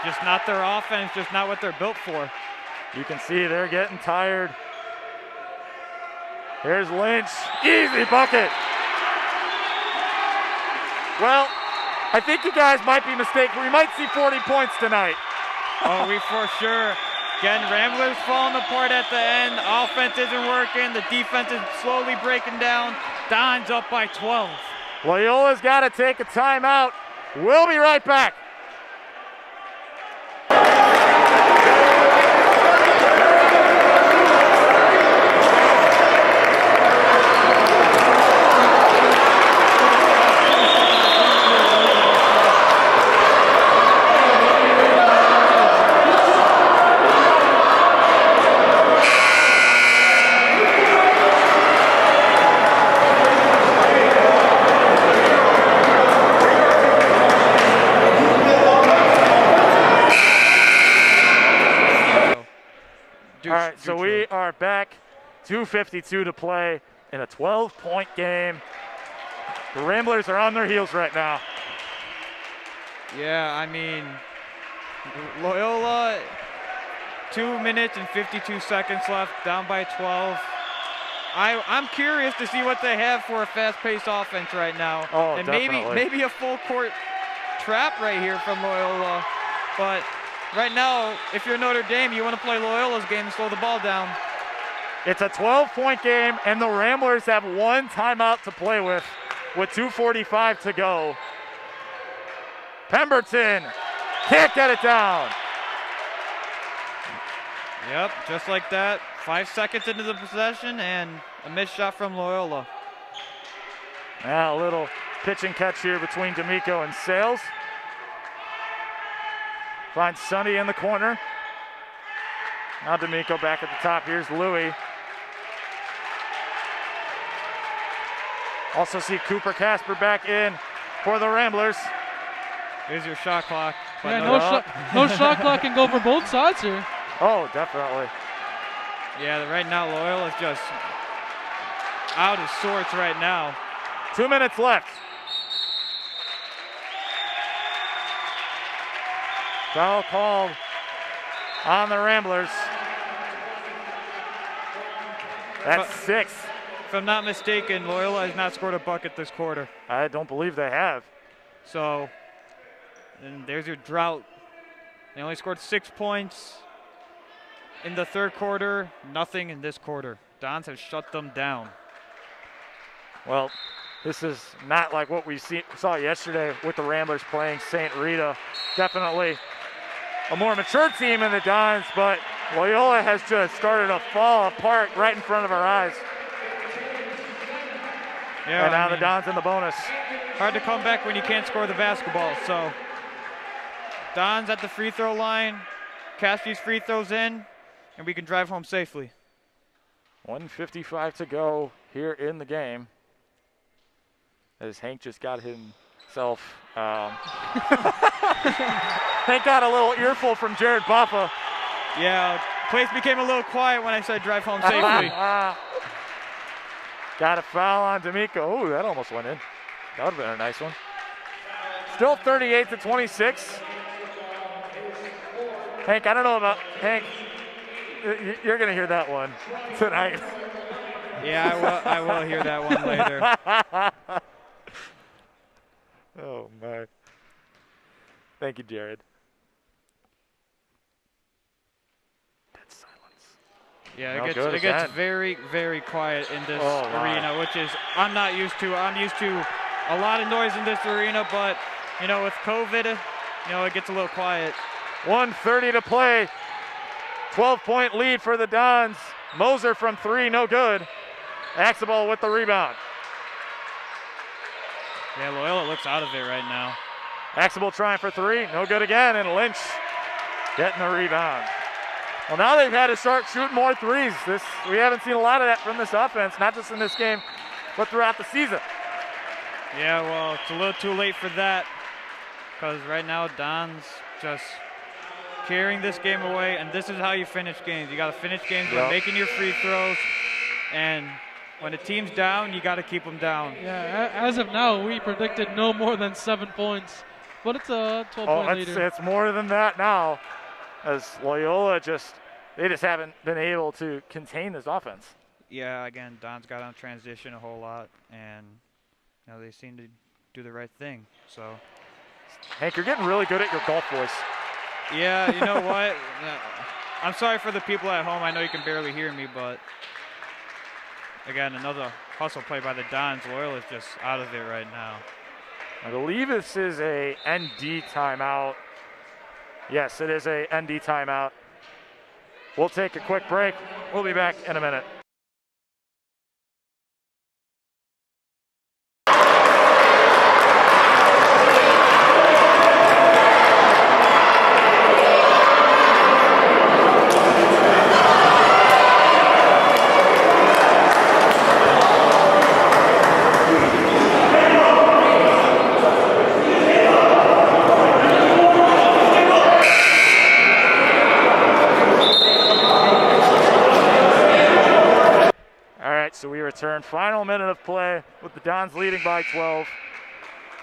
Speaker 3: Just not their offense, just not what they're built for.
Speaker 2: You can see they're getting tired. Here's Lynch, easy bucket. Well, I think you guys might be mistaken. We might see 40 points tonight.
Speaker 3: Oh, we for sure. Again, Ramblers falling apart at the end. Offense isn't working. The defense is slowly breaking down. Dons up by 12.
Speaker 2: Loyola's got to take a timeout. We'll be right back. So we are back, 2:52 to play in a 12-point game. The Ramblers are on their heels right now.
Speaker 3: Yeah, I mean, Loyola, 2 minutes and 52 seconds left, down by 12. I'm curious to see what they have for a fast-paced offense right now.
Speaker 2: Oh,
Speaker 3: and
Speaker 2: definitely.
Speaker 3: maybe a full-court trap right here from Loyola. But right now, if you're Notre Dame, you want to play Loyola's game and slow the ball down.
Speaker 2: It's a 12-point game, and the Ramblers have one timeout to play with 2:45 to go. Pemberton can't get it down.
Speaker 3: Yep, just like that. 5 seconds into the possession, and a missed shot from Loyola.
Speaker 2: Now a little pitch and catch here between D'Amico and Sales. Finds Sonny in the corner. Now D'Amico back at the top. Here's Louie. Also see Cooper Casper back in for the Ramblers.
Speaker 3: Here's your shot clock.
Speaker 4: Yeah, no shot clock can go for both sides here.
Speaker 2: Oh, definitely.
Speaker 3: Yeah, right now Loyola's just out of sorts right now.
Speaker 2: 2 minutes left. Foul called on the Ramblers. That's 6.
Speaker 3: If I'm not mistaken, Loyola has not scored a bucket this quarter.
Speaker 2: I don't believe they have.
Speaker 3: So, and there's your drought. They only scored 6 points in the third quarter, nothing in this quarter. Dons have shut them down.
Speaker 2: Well, this is not like what we saw yesterday with the Ramblers playing St. Rita. Definitely a more mature team in the Dons, but Loyola has just started to fall apart right in front of our eyes.
Speaker 3: Yeah,
Speaker 2: and now the Dons in the bonus.
Speaker 3: Hard to come back when you can't score the basketball. So Dons at the free throw line, cash these free throws in, and we can drive home safely.
Speaker 2: 1:55 to go here in the game. As Hank just got himself, Hank got a little earful from Jared Buffa.
Speaker 3: Yeah, place became a little quiet when I said drive home safely.
Speaker 2: Got a foul on D'Amico. Oh, that almost went in. That would have been a nice one. Still 38-26. Hank, I don't know about Hank. You're going to hear that one tonight.
Speaker 3: Yeah, I will hear that one later.
Speaker 2: Oh, my. Thank you, Jared. Dead silence.
Speaker 3: Yeah,
Speaker 2: No
Speaker 3: it
Speaker 2: good
Speaker 3: gets
Speaker 2: again.
Speaker 3: very, very quiet in this
Speaker 2: Oh,
Speaker 3: arena, which is I'm not used to. I'm used to a lot of noise in this arena, but, you know, with COVID, you know, it gets a little quiet.
Speaker 2: 1:30 to play. 12-point lead for the Dons. Moser from 3, no good. Axelball with the rebound.
Speaker 3: Yeah, Loyola looks out of it right now.
Speaker 2: Axelball trying for 3, no good again, and Lynch getting the rebound. Well, now they've had to start shooting more threes. We haven't seen a lot of that from this offense, not just in this game, but throughout the season.
Speaker 3: Yeah, well, it's a little too late for that because right now Don's just carrying this game away, and this is how you finish games. You got to finish games by making your free throws, and when a team's down, you got to keep them down.
Speaker 4: Yeah, as of now, we predicted no more than 7 points, but it's a 12-point leader.
Speaker 2: It's more than that now, as Loyola they just haven't been able to contain this offense.
Speaker 3: Yeah, again, Don's got on transition a whole lot, and you know, they seem to do the right thing. So,
Speaker 2: Hank, you're getting really good at your golf voice.
Speaker 3: Yeah, you know what? I'm sorry for the people at home. I know you can barely hear me, but again, another hustle play by the Dons. Loyola's just out of it right now.
Speaker 2: I believe this is a ND timeout. Yes, it is a ND timeout. We'll take a quick break. We'll be back in a minute. So we return. Final minute of play with the Dons leading by 12.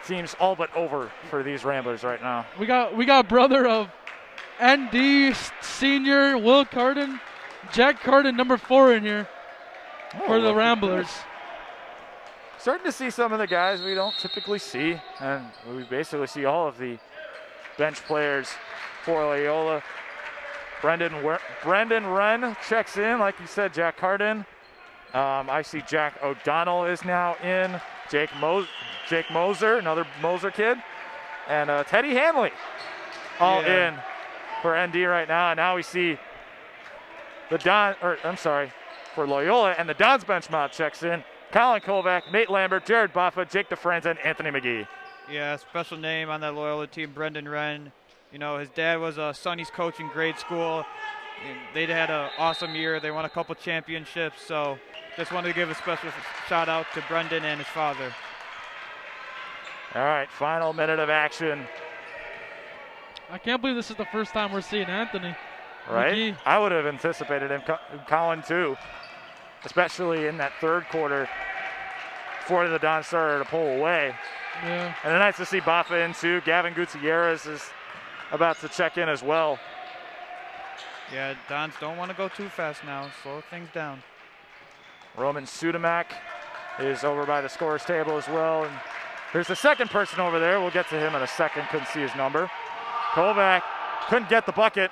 Speaker 2: Seems all but over for these Ramblers right now.
Speaker 4: We got brother of ND senior Will Carden, Jack Carden, number 4 in here. for the Ramblers.
Speaker 2: Starting to see some of the guys we don't typically see, and we basically see all of the bench players for Loyola. Brendan Wren checks in, like you said, Jack Carden. I see Jack O'Donnell is now in. Jake Moser, another Moser kid. And Teddy Hanley all in for ND right now. And now we see for Loyola, and the Dons bench mod checks in. Colin Kovac, Nate Lambert, Jared Baffa, Jake DeFranz, and Anthony McGee.
Speaker 3: Yeah, special name on that Loyola team, Brendan Wren. You know, his dad was a Sonny's coach in grade school. They'd had an awesome year. They won a couple championships, so just wanted to give a special shout out to Brendan and his father.
Speaker 2: All right, final minute of action.
Speaker 4: I can't believe this is the first time we're seeing Anthony.
Speaker 2: Right?
Speaker 4: McGee.
Speaker 2: I would have anticipated him, Colin too, especially in that third quarter before the Dons started to pull away.
Speaker 4: Yeah.
Speaker 2: And it's nice to see Baffa in too. Gavin Gutierrez is about to check in as well.
Speaker 3: Yeah, Dons don't want to go too fast now. Slow things down.
Speaker 2: Roman Sudamak is over by the scorer's table as well. And there's the second person over there. We'll get to him in a second. Couldn't see his number. Kovac couldn't get the bucket.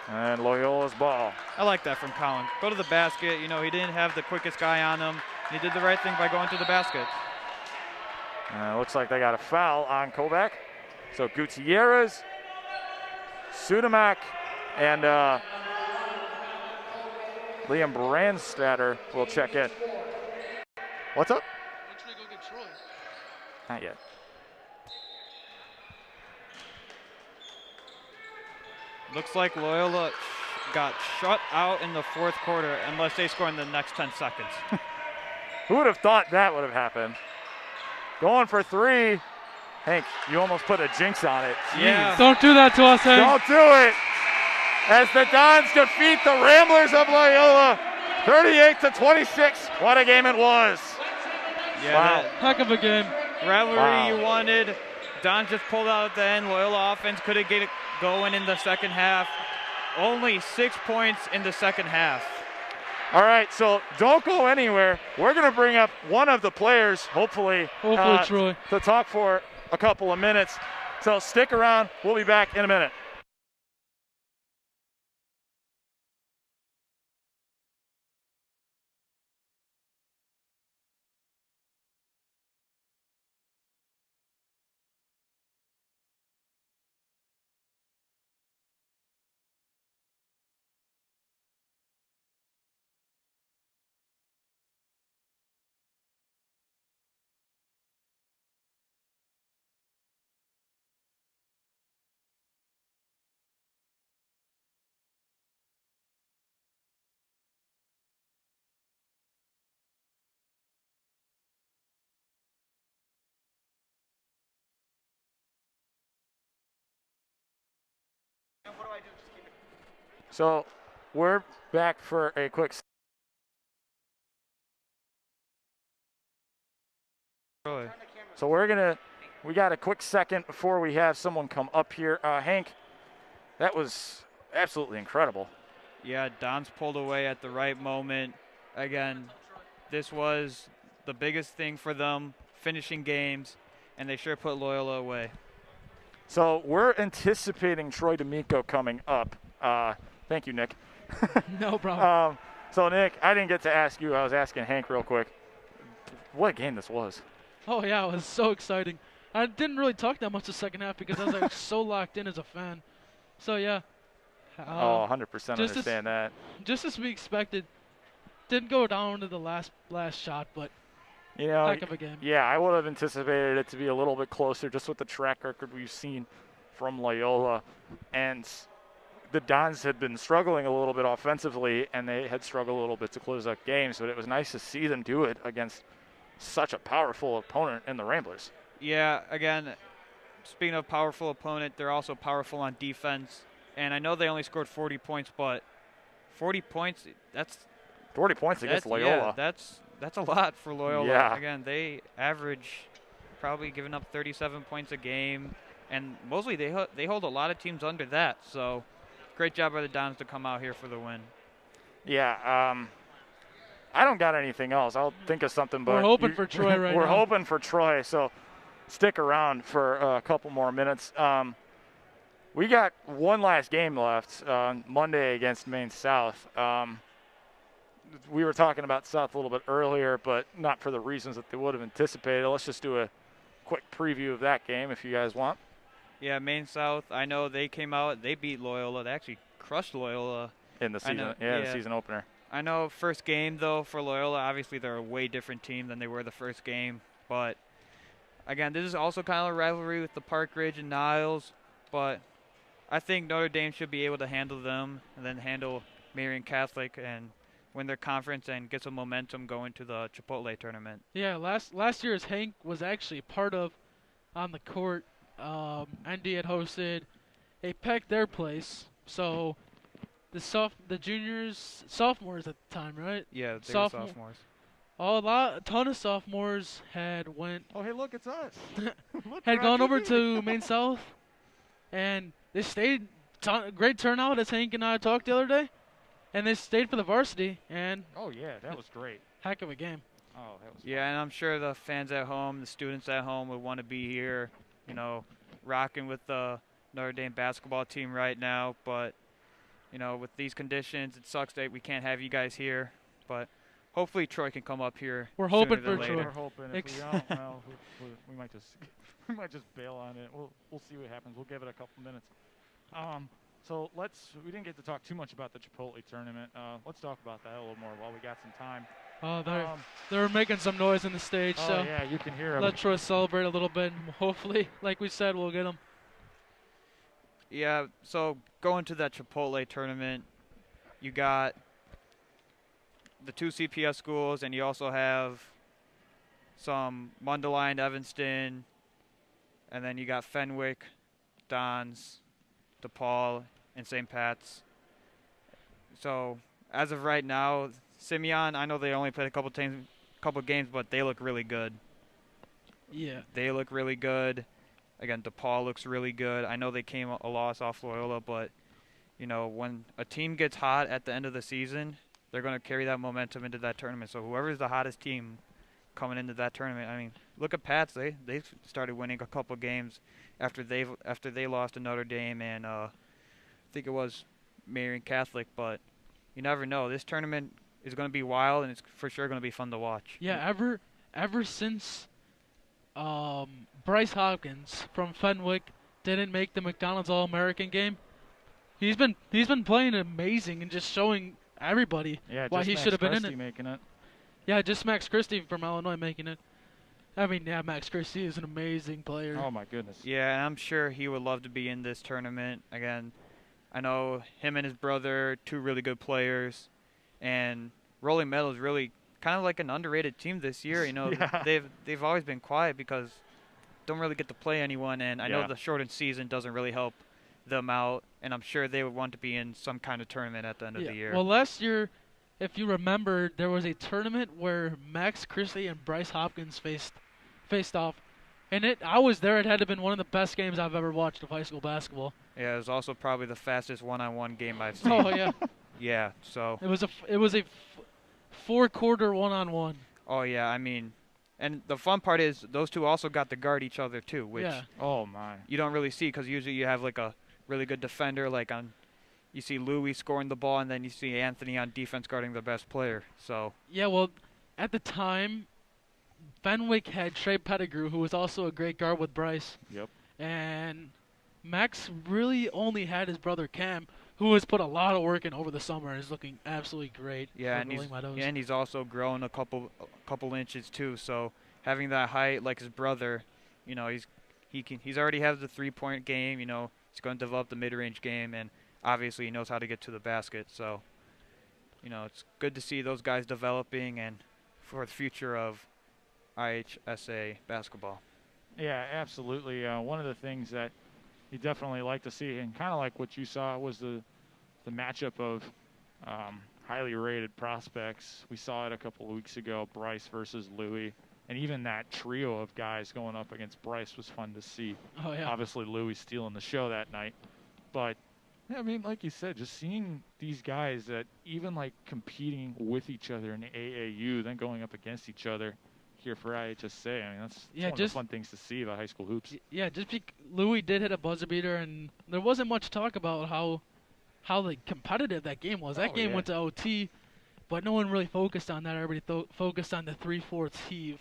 Speaker 2: And Loyola's ball.
Speaker 3: I like that from Colin. Go to the basket. You know, he didn't have the quickest guy on him. He did the right thing by going to the basket.
Speaker 2: Looks like they got a foul on Kovac. So Gutierrez, Sudamak, and Liam Brandstatter will check in. What's up?
Speaker 4: When should we go get Troy?
Speaker 2: Not yet.
Speaker 3: Looks like Loyola got shut out in the fourth quarter unless they score in the next 10 seconds.
Speaker 2: Who would have thought that would have happened? Going for three. Hank, you almost put a jinx on it.
Speaker 3: Yeah.
Speaker 4: Don't do that to us, Hank.
Speaker 2: Don't do it. As the Dons defeat the Ramblers of Loyola, 38-26. What a game it was.
Speaker 3: Yeah,
Speaker 2: Wow.
Speaker 3: that
Speaker 4: Heck of a game.
Speaker 3: rivalry you wanted. Don just pulled out at the end. Loyola offense couldn't get it going in the second half. Only 6 points in the second half.
Speaker 2: All right, so don't go anywhere. We're going to bring up one of the players, hopefully
Speaker 4: Troy.
Speaker 2: to talk for a couple of minutes. So stick around. We'll be back in a minute. So we're back for a quick.
Speaker 3: Really?
Speaker 2: So we got a quick second before we have someone come up here. Hank, that was absolutely incredible.
Speaker 3: Yeah, Don's pulled away at the right moment. Again, this was the biggest thing for them, finishing games, and they sure put Loyola away.
Speaker 2: So we're anticipating Troy D'Amico coming up. Thank you, Nick.
Speaker 4: No problem.
Speaker 2: So, Nick, I didn't get to ask you. I was asking Hank real quick. What a game this was.
Speaker 4: Oh, yeah, it was so exciting. I didn't really talk that much the second half because I was like so locked in as a fan. So, yeah.
Speaker 2: 100% understand that.
Speaker 4: Just as we expected. Didn't go down to the last shot, but
Speaker 2: You know,
Speaker 4: heck of a game.
Speaker 2: Yeah, I would have anticipated it to be a little bit closer just with the track record we've seen from Loyola. And the Dons had been struggling a little bit offensively, and they had struggled a little bit to close out games, but it was nice to see them do it against such a powerful opponent in the Ramblers.
Speaker 3: Yeah, again, speaking of powerful opponent, they're also powerful on defense. And I know they only scored 40 points, but 40 points, that's
Speaker 2: 40 points against Loyola.
Speaker 3: Yeah, that's a lot for Loyola.
Speaker 2: Yeah.
Speaker 3: Again, they average probably giving up 37 points a game, and mostly they hold a lot of teams under that. So great job by the Dons to come out here for the win.
Speaker 2: Yeah, I don't got anything else. I'll think of something, but
Speaker 4: We're hoping for Troy right
Speaker 2: we're
Speaker 4: now.
Speaker 2: hoping for Troy, so stick around for a couple more minutes. We got one last game left on Monday against Maine South. We were talking about South a little bit earlier, but not for the reasons that they would have anticipated. Let's just do a quick preview of that game if you guys want.
Speaker 3: Yeah, Maine South, I know they came out, they beat Loyola. They actually crushed Loyola.
Speaker 2: In the season, the season opener.
Speaker 3: I know first game, though, for Loyola, obviously they're a way different team than they were the first game. But, again, this is also kind of a rivalry with the Park Ridge and Niles. But I think Notre Dame should be able to handle them and then handle Marian Catholic and win their conference and get some momentum going to the Chipotle tournament.
Speaker 4: Yeah, last year's Hank was actually part of on the court. ND had hosted a Peck their place, so the juniors, sophomores at the time, right?
Speaker 3: Yeah, they were sophomores.
Speaker 4: A ton of sophomores had went.
Speaker 2: Oh, hey, look, it's us.
Speaker 4: Had gone over to Maine South, and they stayed. Great turnout, as Hank and I talked the other day, and they stayed for the varsity. And
Speaker 2: oh yeah, that was great.
Speaker 4: Heck of a game.
Speaker 2: Oh, that was.
Speaker 3: Yeah, and I'm sure the fans at home, the students at home, would want to be here. You know, rocking with the Notre Dame basketball team right now, but. You know, with these conditions, it sucks that we can't have you guys here. But hopefully Troy can come up here.
Speaker 4: We're hoping
Speaker 3: sooner than
Speaker 4: for
Speaker 3: later.
Speaker 4: Troy.
Speaker 2: We're hoping. If we don't, well, we might just bail on it. We'll see what happens. We'll give it a couple minutes. So we didn't get to talk too much about the Chipotle tournament. Let's talk about that a little more while we got some time.
Speaker 4: Oh, they're making some noise in the stage.
Speaker 2: Oh
Speaker 4: so
Speaker 2: yeah, you can hear them.
Speaker 4: let Troy celebrate a little bit. And hopefully, like we said, we'll get them.
Speaker 3: Yeah, so going to that Chipotle tournament, you got the two CPS schools, and you also have some Mundelein, Evanston, and then you got Fenwick, Dons, DePaul, and St. Pat's. So as of right now, Simeon, I know they only played a couple games, but they look really good.
Speaker 4: Yeah.
Speaker 3: They look really good. Again, DePaul looks really good. I know they came a loss off Loyola, but, you know, when a team gets hot at the end of the season, they're going to carry that momentum into that tournament. So whoever's the hottest team coming into that tournament, I mean, look at Pats. They started winning a couple games after they lost to Notre Dame and I think it was Marian Catholic. But you never know. This tournament is going to be wild, and it's for sure going to be fun to watch.
Speaker 4: Yeah, ever since Bryce Hopkins from Fenwick didn't make the McDonald's All-American game, he's been playing amazing and just showing everybody why he should have been in it.
Speaker 2: Making it.
Speaker 4: Yeah, just Max Christie from Illinois making it. I mean, yeah, Max Christie is an amazing player.
Speaker 2: Oh my goodness.
Speaker 3: Yeah, and I'm sure he would love to be in this tournament. Again, I know him and his brother, two really good players, and Rolling Meadows really kind of like an underrated team this year. You know, they've always been quiet because don't really get to play anyone, and I know the shortened season doesn't really help them out, and I'm sure they would want to be in some kind of tournament at the end of the year.
Speaker 4: Well, last year, if you remember, there was a tournament where Max Christie and Bryce Hopkins faced off, and I was there. It had to have been one of the best games I've ever watched of high school basketball.
Speaker 3: Yeah, it was also probably the fastest one-on-one game I've seen.
Speaker 4: Oh yeah.
Speaker 3: Yeah, so
Speaker 4: it was a 4-quarter one-on-one.
Speaker 3: Oh yeah, I mean, and the fun part is those two also got to guard each other too, which
Speaker 2: oh my,
Speaker 3: you don't really see because usually you have like a really good defender, like you see Louis scoring the ball, and then you see Anthony on defense guarding the best player. So
Speaker 4: yeah, well, at the time, Fenwick had Trey Pettigrew, who was also a great guard with Bryce.
Speaker 2: Yep.
Speaker 4: And Max really only had his brother Cam, who has put a lot of work in over the summer and is looking absolutely great.
Speaker 3: Yeah, and he's also grown a couple inches too. So having that height like his brother, you know, he's already has the 3-point game. You know, he's going to develop the mid-range game, and obviously he knows how to get to the basket. So, you know, it's good to see those guys developing and for the future of IHSA basketball.
Speaker 2: Yeah, absolutely. One of the things that you definitely like to see, and kind of like what you saw, was the matchup of highly rated prospects. We saw it a couple of weeks ago, Bryce versus Louis, and even that trio of guys going up against Bryce was fun to see.
Speaker 4: Oh yeah.
Speaker 2: Obviously, Louis stealing the show that night, but Yeah, I mean, like you said, just seeing these guys that even like competing with each other in the AAU, then going up against each other here for IHSA. I mean, that's one of the fun things to see about high school hoops.
Speaker 4: Yeah, Louis did hit a buzzer beater, and there wasn't much talk about how like competitive that game was. That game went to OT, but no one really focused on that. Everybody focused on the 3/4 heave,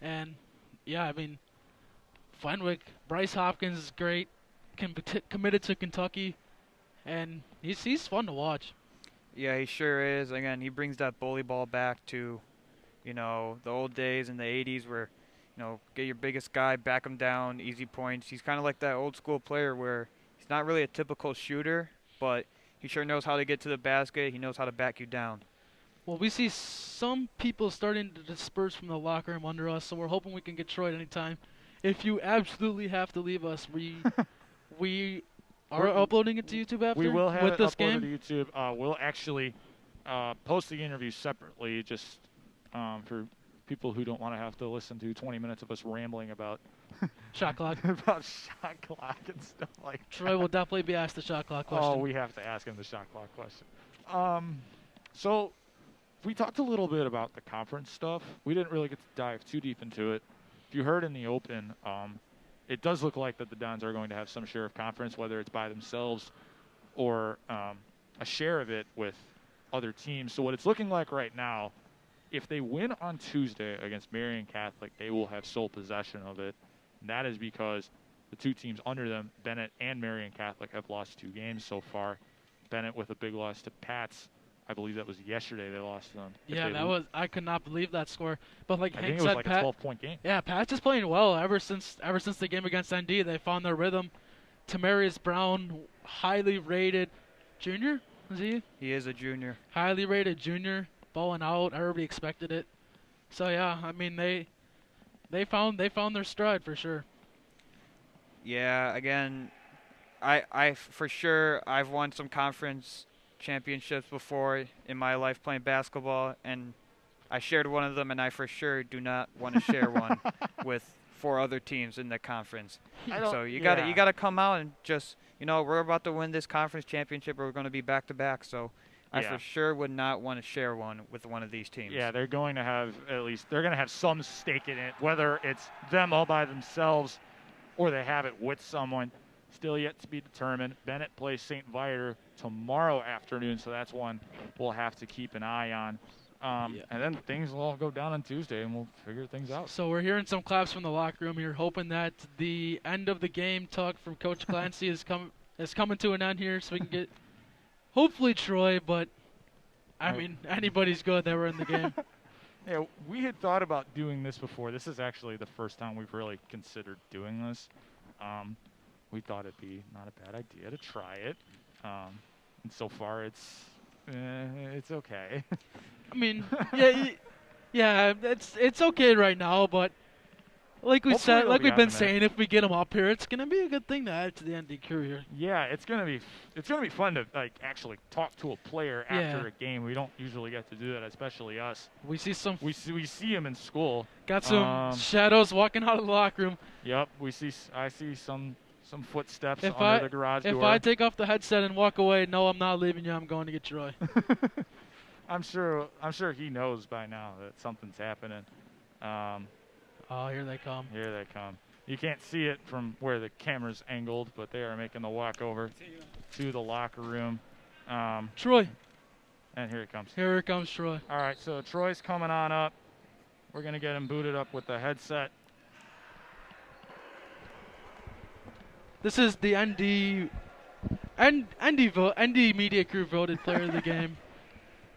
Speaker 4: and yeah, I mean, Fenwick, Bryce Hopkins is great, committed to Kentucky, and he's fun to watch.
Speaker 3: Yeah, he sure is. Again, he brings that bully ball back to, the old days in the 80s where, get your biggest guy, back him down, easy points. He's kind of like that old school player where he's not really a typical shooter, but he sure knows how to get to the basket. He knows how to back you down.
Speaker 4: Well, we see some people starting to disperse from the locker room under us, so we're hoping we can get Troy at any time. If you absolutely have to leave us, we are uploading it to YouTube after.
Speaker 2: We will have
Speaker 4: with
Speaker 2: it
Speaker 4: this
Speaker 2: uploaded
Speaker 4: game.
Speaker 2: to YouTube. We'll actually post the interview separately, just for people who don't want to have to listen to 20 minutes of us rambling about
Speaker 4: shot clock,
Speaker 2: about shot clock and stuff like that.
Speaker 4: Troy will definitely be asked the shot clock question.
Speaker 2: Oh, we have to ask him the shot clock question. So we talked a little bit about the conference stuff. We didn't really get to dive too deep into it. If you heard in the open, it does look like that the Dons are going to have some share of conference, whether it's by themselves or a share of it with other teams. So what it's looking like right now, if they win on Tuesday against Marian Catholic, they will have sole possession of it. And that is because the two teams under them, Bennett and Marian Catholic, have lost 2 games so far. Bennett with a big loss to Pats. I believe that was yesterday they lost to them.
Speaker 4: Yeah, I could not believe that score. But like
Speaker 2: I
Speaker 4: Hank
Speaker 2: think it was
Speaker 4: said,
Speaker 2: like a 12-point game.
Speaker 4: Yeah, Pats is playing well ever since the game against ND. They found their rhythm. Tamarius Brown, highly rated junior, is he?
Speaker 3: He is a junior.
Speaker 4: Highly rated junior, balling out. Everybody expected it. So yeah, I mean they found their stride for sure.
Speaker 3: Yeah, again, I for sure I've won some conference championships before in my life playing basketball, and I shared one of them, and I for sure do not want to share one with 4 other teams in the conference. So you gotta come out and just we're about to win this conference championship. We're going to be back to back. So I for sure would not want to share one with one of these teams.
Speaker 2: Yeah, they're going to have some stake in it, whether it's them all by themselves or they have it with someone. Still yet to be determined. Bennett plays St. Viator tomorrow afternoon, so that's one we'll have to keep an eye on. And then things will all go down on Tuesday, and we'll figure things out.
Speaker 4: So we're hearing some claps from the locker room here, hoping that the end of the game talk from Coach Clancy is coming to an end here, so we can get hopefully Troy. But I mean, anybody's good that were in the game.
Speaker 2: Yeah, we had thought about doing this before. This is actually the first time we've really considered doing this. We thought it'd be not a bad idea to try it, and so far it's okay.
Speaker 4: I mean, yeah, it's okay right now, but like we've been saying, if we get them up here, it's gonna be a good thing to add to the ND crew here.
Speaker 2: Yeah, it's gonna be fun to actually talk to a player after a game. We don't usually get to do that, especially us.
Speaker 4: We see
Speaker 2: we him in school.
Speaker 4: Got some shadows walking out of the locker room.
Speaker 2: Yep, I see some footsteps under the garage door.
Speaker 4: If I take off the headset and walk away, no, I'm not leaving you. I'm going to get Troy.
Speaker 2: I'm sure he knows by now that something's happening.
Speaker 4: Oh, here they come.
Speaker 2: Here they come. You can't see it from where the camera's angled, but they are making the walk over to the locker room.
Speaker 4: Troy.
Speaker 2: And here it comes.
Speaker 4: Here comes Troy.
Speaker 2: All right, so Troy's coming on up. We're going to get him booted up with the headset.
Speaker 4: This is the ND media crew voted player of the game.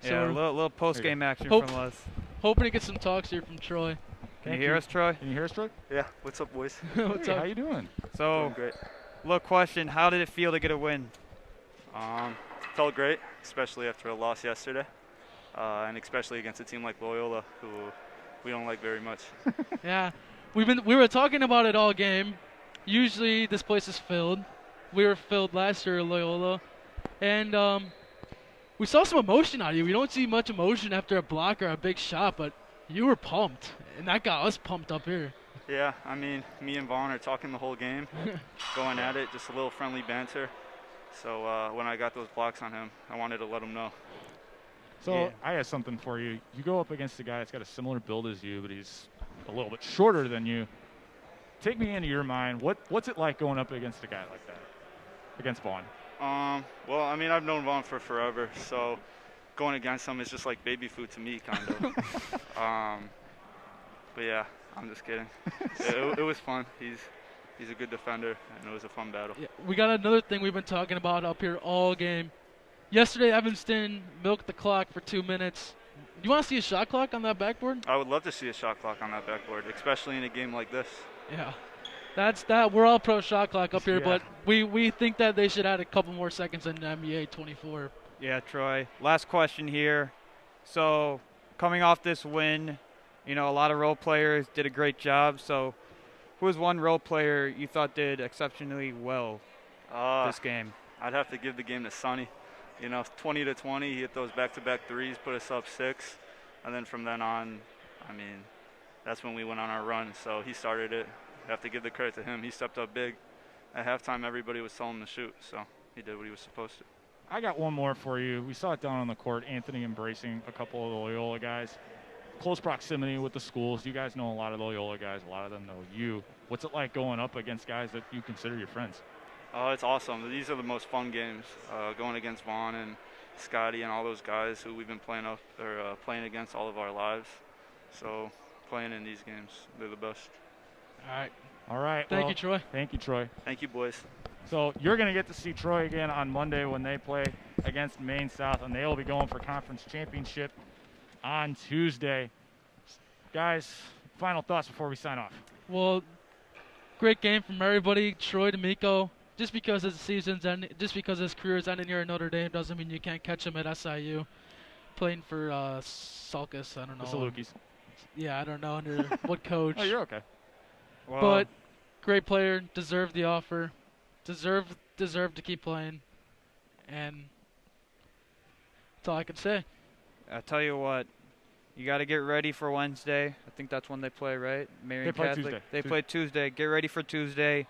Speaker 3: Yeah, so a little post-game action from us.
Speaker 4: Hoping to get some talks here from Troy.
Speaker 3: Can you hear us, Troy?
Speaker 2: Can you hear us, Troy?
Speaker 5: Yeah. What's up, boys?
Speaker 4: What's up?
Speaker 2: How you doing?
Speaker 3: So,
Speaker 5: doing great.
Speaker 3: Little question: how did it feel to get a win?
Speaker 5: Felt great, especially after a loss yesterday, and especially against a team like Loyola, who we don't like very much.
Speaker 4: Yeah, we were talking about it all game. Usually this place is filled. We were filled last year at Loyola, and we saw some emotion out of you. We don't see much emotion after a block or a big shot, but you were pumped, and that got us pumped up here.
Speaker 5: Yeah, I mean, me and Vaughn are talking the whole game, going at it, just a little friendly banter. So when I got those blocks on him, I wanted to let him know.
Speaker 2: So
Speaker 3: Yeah.
Speaker 2: I have something for you. You go up against a guy that's got a similar build as you, but he's a little bit shorter than you. Take me into your mind. What's it like going up against a guy like that, against Vaughn?
Speaker 5: Well, I mean, I've known Vaughn for forever, so going against him is just like baby food to me, kind of. But yeah, I'm just kidding. It was fun. He's a good defender, and it was a fun battle.
Speaker 4: Yeah, we got another thing we've been talking about up here all game. Yesterday, Evanston milked the clock for 2 minutes. Do you want to see a shot clock on that backboard?
Speaker 5: I would love to see a shot clock on that backboard, especially in a game like this.
Speaker 4: Yeah. That's that. We're all pro shot clock up here,
Speaker 2: Yeah.
Speaker 4: but we think that they should add a couple more seconds in NBA 24.
Speaker 3: Yeah, Troy. Last question here. So, coming off this win, a lot of role players did a great job. So, who was one role player you thought did exceptionally well this game?
Speaker 5: I'd have to give the game to Sonny. 20-20, he hit those back-to-back threes, put us up 6. And then from then on, I mean, that's when we went on our run. So he started it. I have to give the credit to him. He stepped up big. At halftime, everybody was telling him to shoot, so he did what he was supposed to.
Speaker 2: I got one more for you. We saw it down on the court. Anthony embracing a couple of the Loyola guys. Close proximity with the schools. You guys know a lot of the Loyola guys. A lot of them know you. What's it like going up against guys that you consider your friends?
Speaker 5: Oh, it's awesome. These are the most fun games, going against Vaughn and Scotty and all those guys who we've been playing against all of our lives. So playing in these games, they're the best.
Speaker 2: All right.
Speaker 4: Thank you, Troy.
Speaker 2: Thank you, Troy.
Speaker 5: Thank you, boys.
Speaker 2: So you're going to get to see Troy again on Monday when they play against Maine South, and they will be going for conference championship on Tuesday. Guys, final thoughts before we sign off.
Speaker 4: Well, great game from everybody. Troy, D'Amico. Just because his season's ending, just because his career's ending here at Notre Dame doesn't mean you can't catch him at SIU. Playing for Sulcus, I don't know.
Speaker 2: The Salukis.
Speaker 4: Yeah, I don't know under what coach.
Speaker 2: Oh, you're okay.
Speaker 3: Well,
Speaker 4: But great player, deserved the offer, deserved to keep playing, and that's all I can say.
Speaker 3: I tell you what, you got to get ready for Wednesday. I think that's when they play, right? Marian
Speaker 2: They play
Speaker 3: Catholic.
Speaker 2: Tuesday.
Speaker 3: They play Tuesday. Get ready for Tuesday.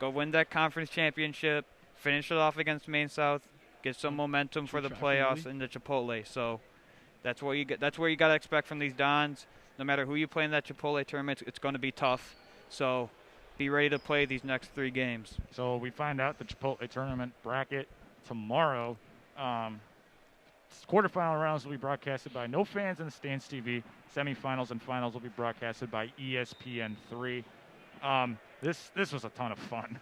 Speaker 3: Go win that conference championship. Finish it off against Maine South. Get some momentum for the playoffs in the Chipotle. So that's what you get. That's where you got to expect from these Dons. No matter who you play in that Chipotle tournament, it's going to be tough. So be ready to play these next 3 games.
Speaker 2: So we find out the Chipotle tournament bracket tomorrow. Quarterfinal rounds will be broadcasted by No Fans in the Stands TV. Semifinals and finals will be broadcasted by ESPN3. This was a ton of fun.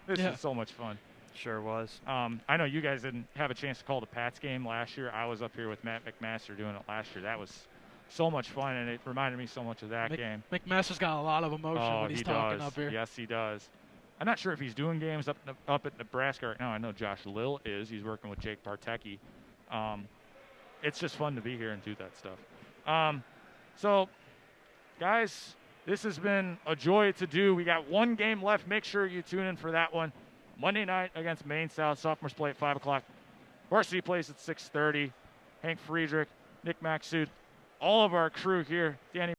Speaker 2: This is so much fun.
Speaker 3: Sure was.
Speaker 2: I know you guys didn't have a chance to call the Pats game last year. I was up here with Matt McMaster doing it last year. That was so much fun, and it reminded me so much of that game.
Speaker 4: McMaster's got a lot of emotion when he's talking
Speaker 2: does.
Speaker 4: up here.
Speaker 2: Yes, he does. I'm not sure if he's doing games up at Nebraska right now. I know Josh Lill is. He's working with Jake Partecki. It's just fun to be here and do that stuff. So, guys, this has been a joy to do. We got 1 game left. Make sure you tune in for that one. Monday night against Maine South. Sophomores play at 5 o'clock. Varsity plays at 6:30. Hank Friedrich, Nick Maxud, all of our crew here. Danny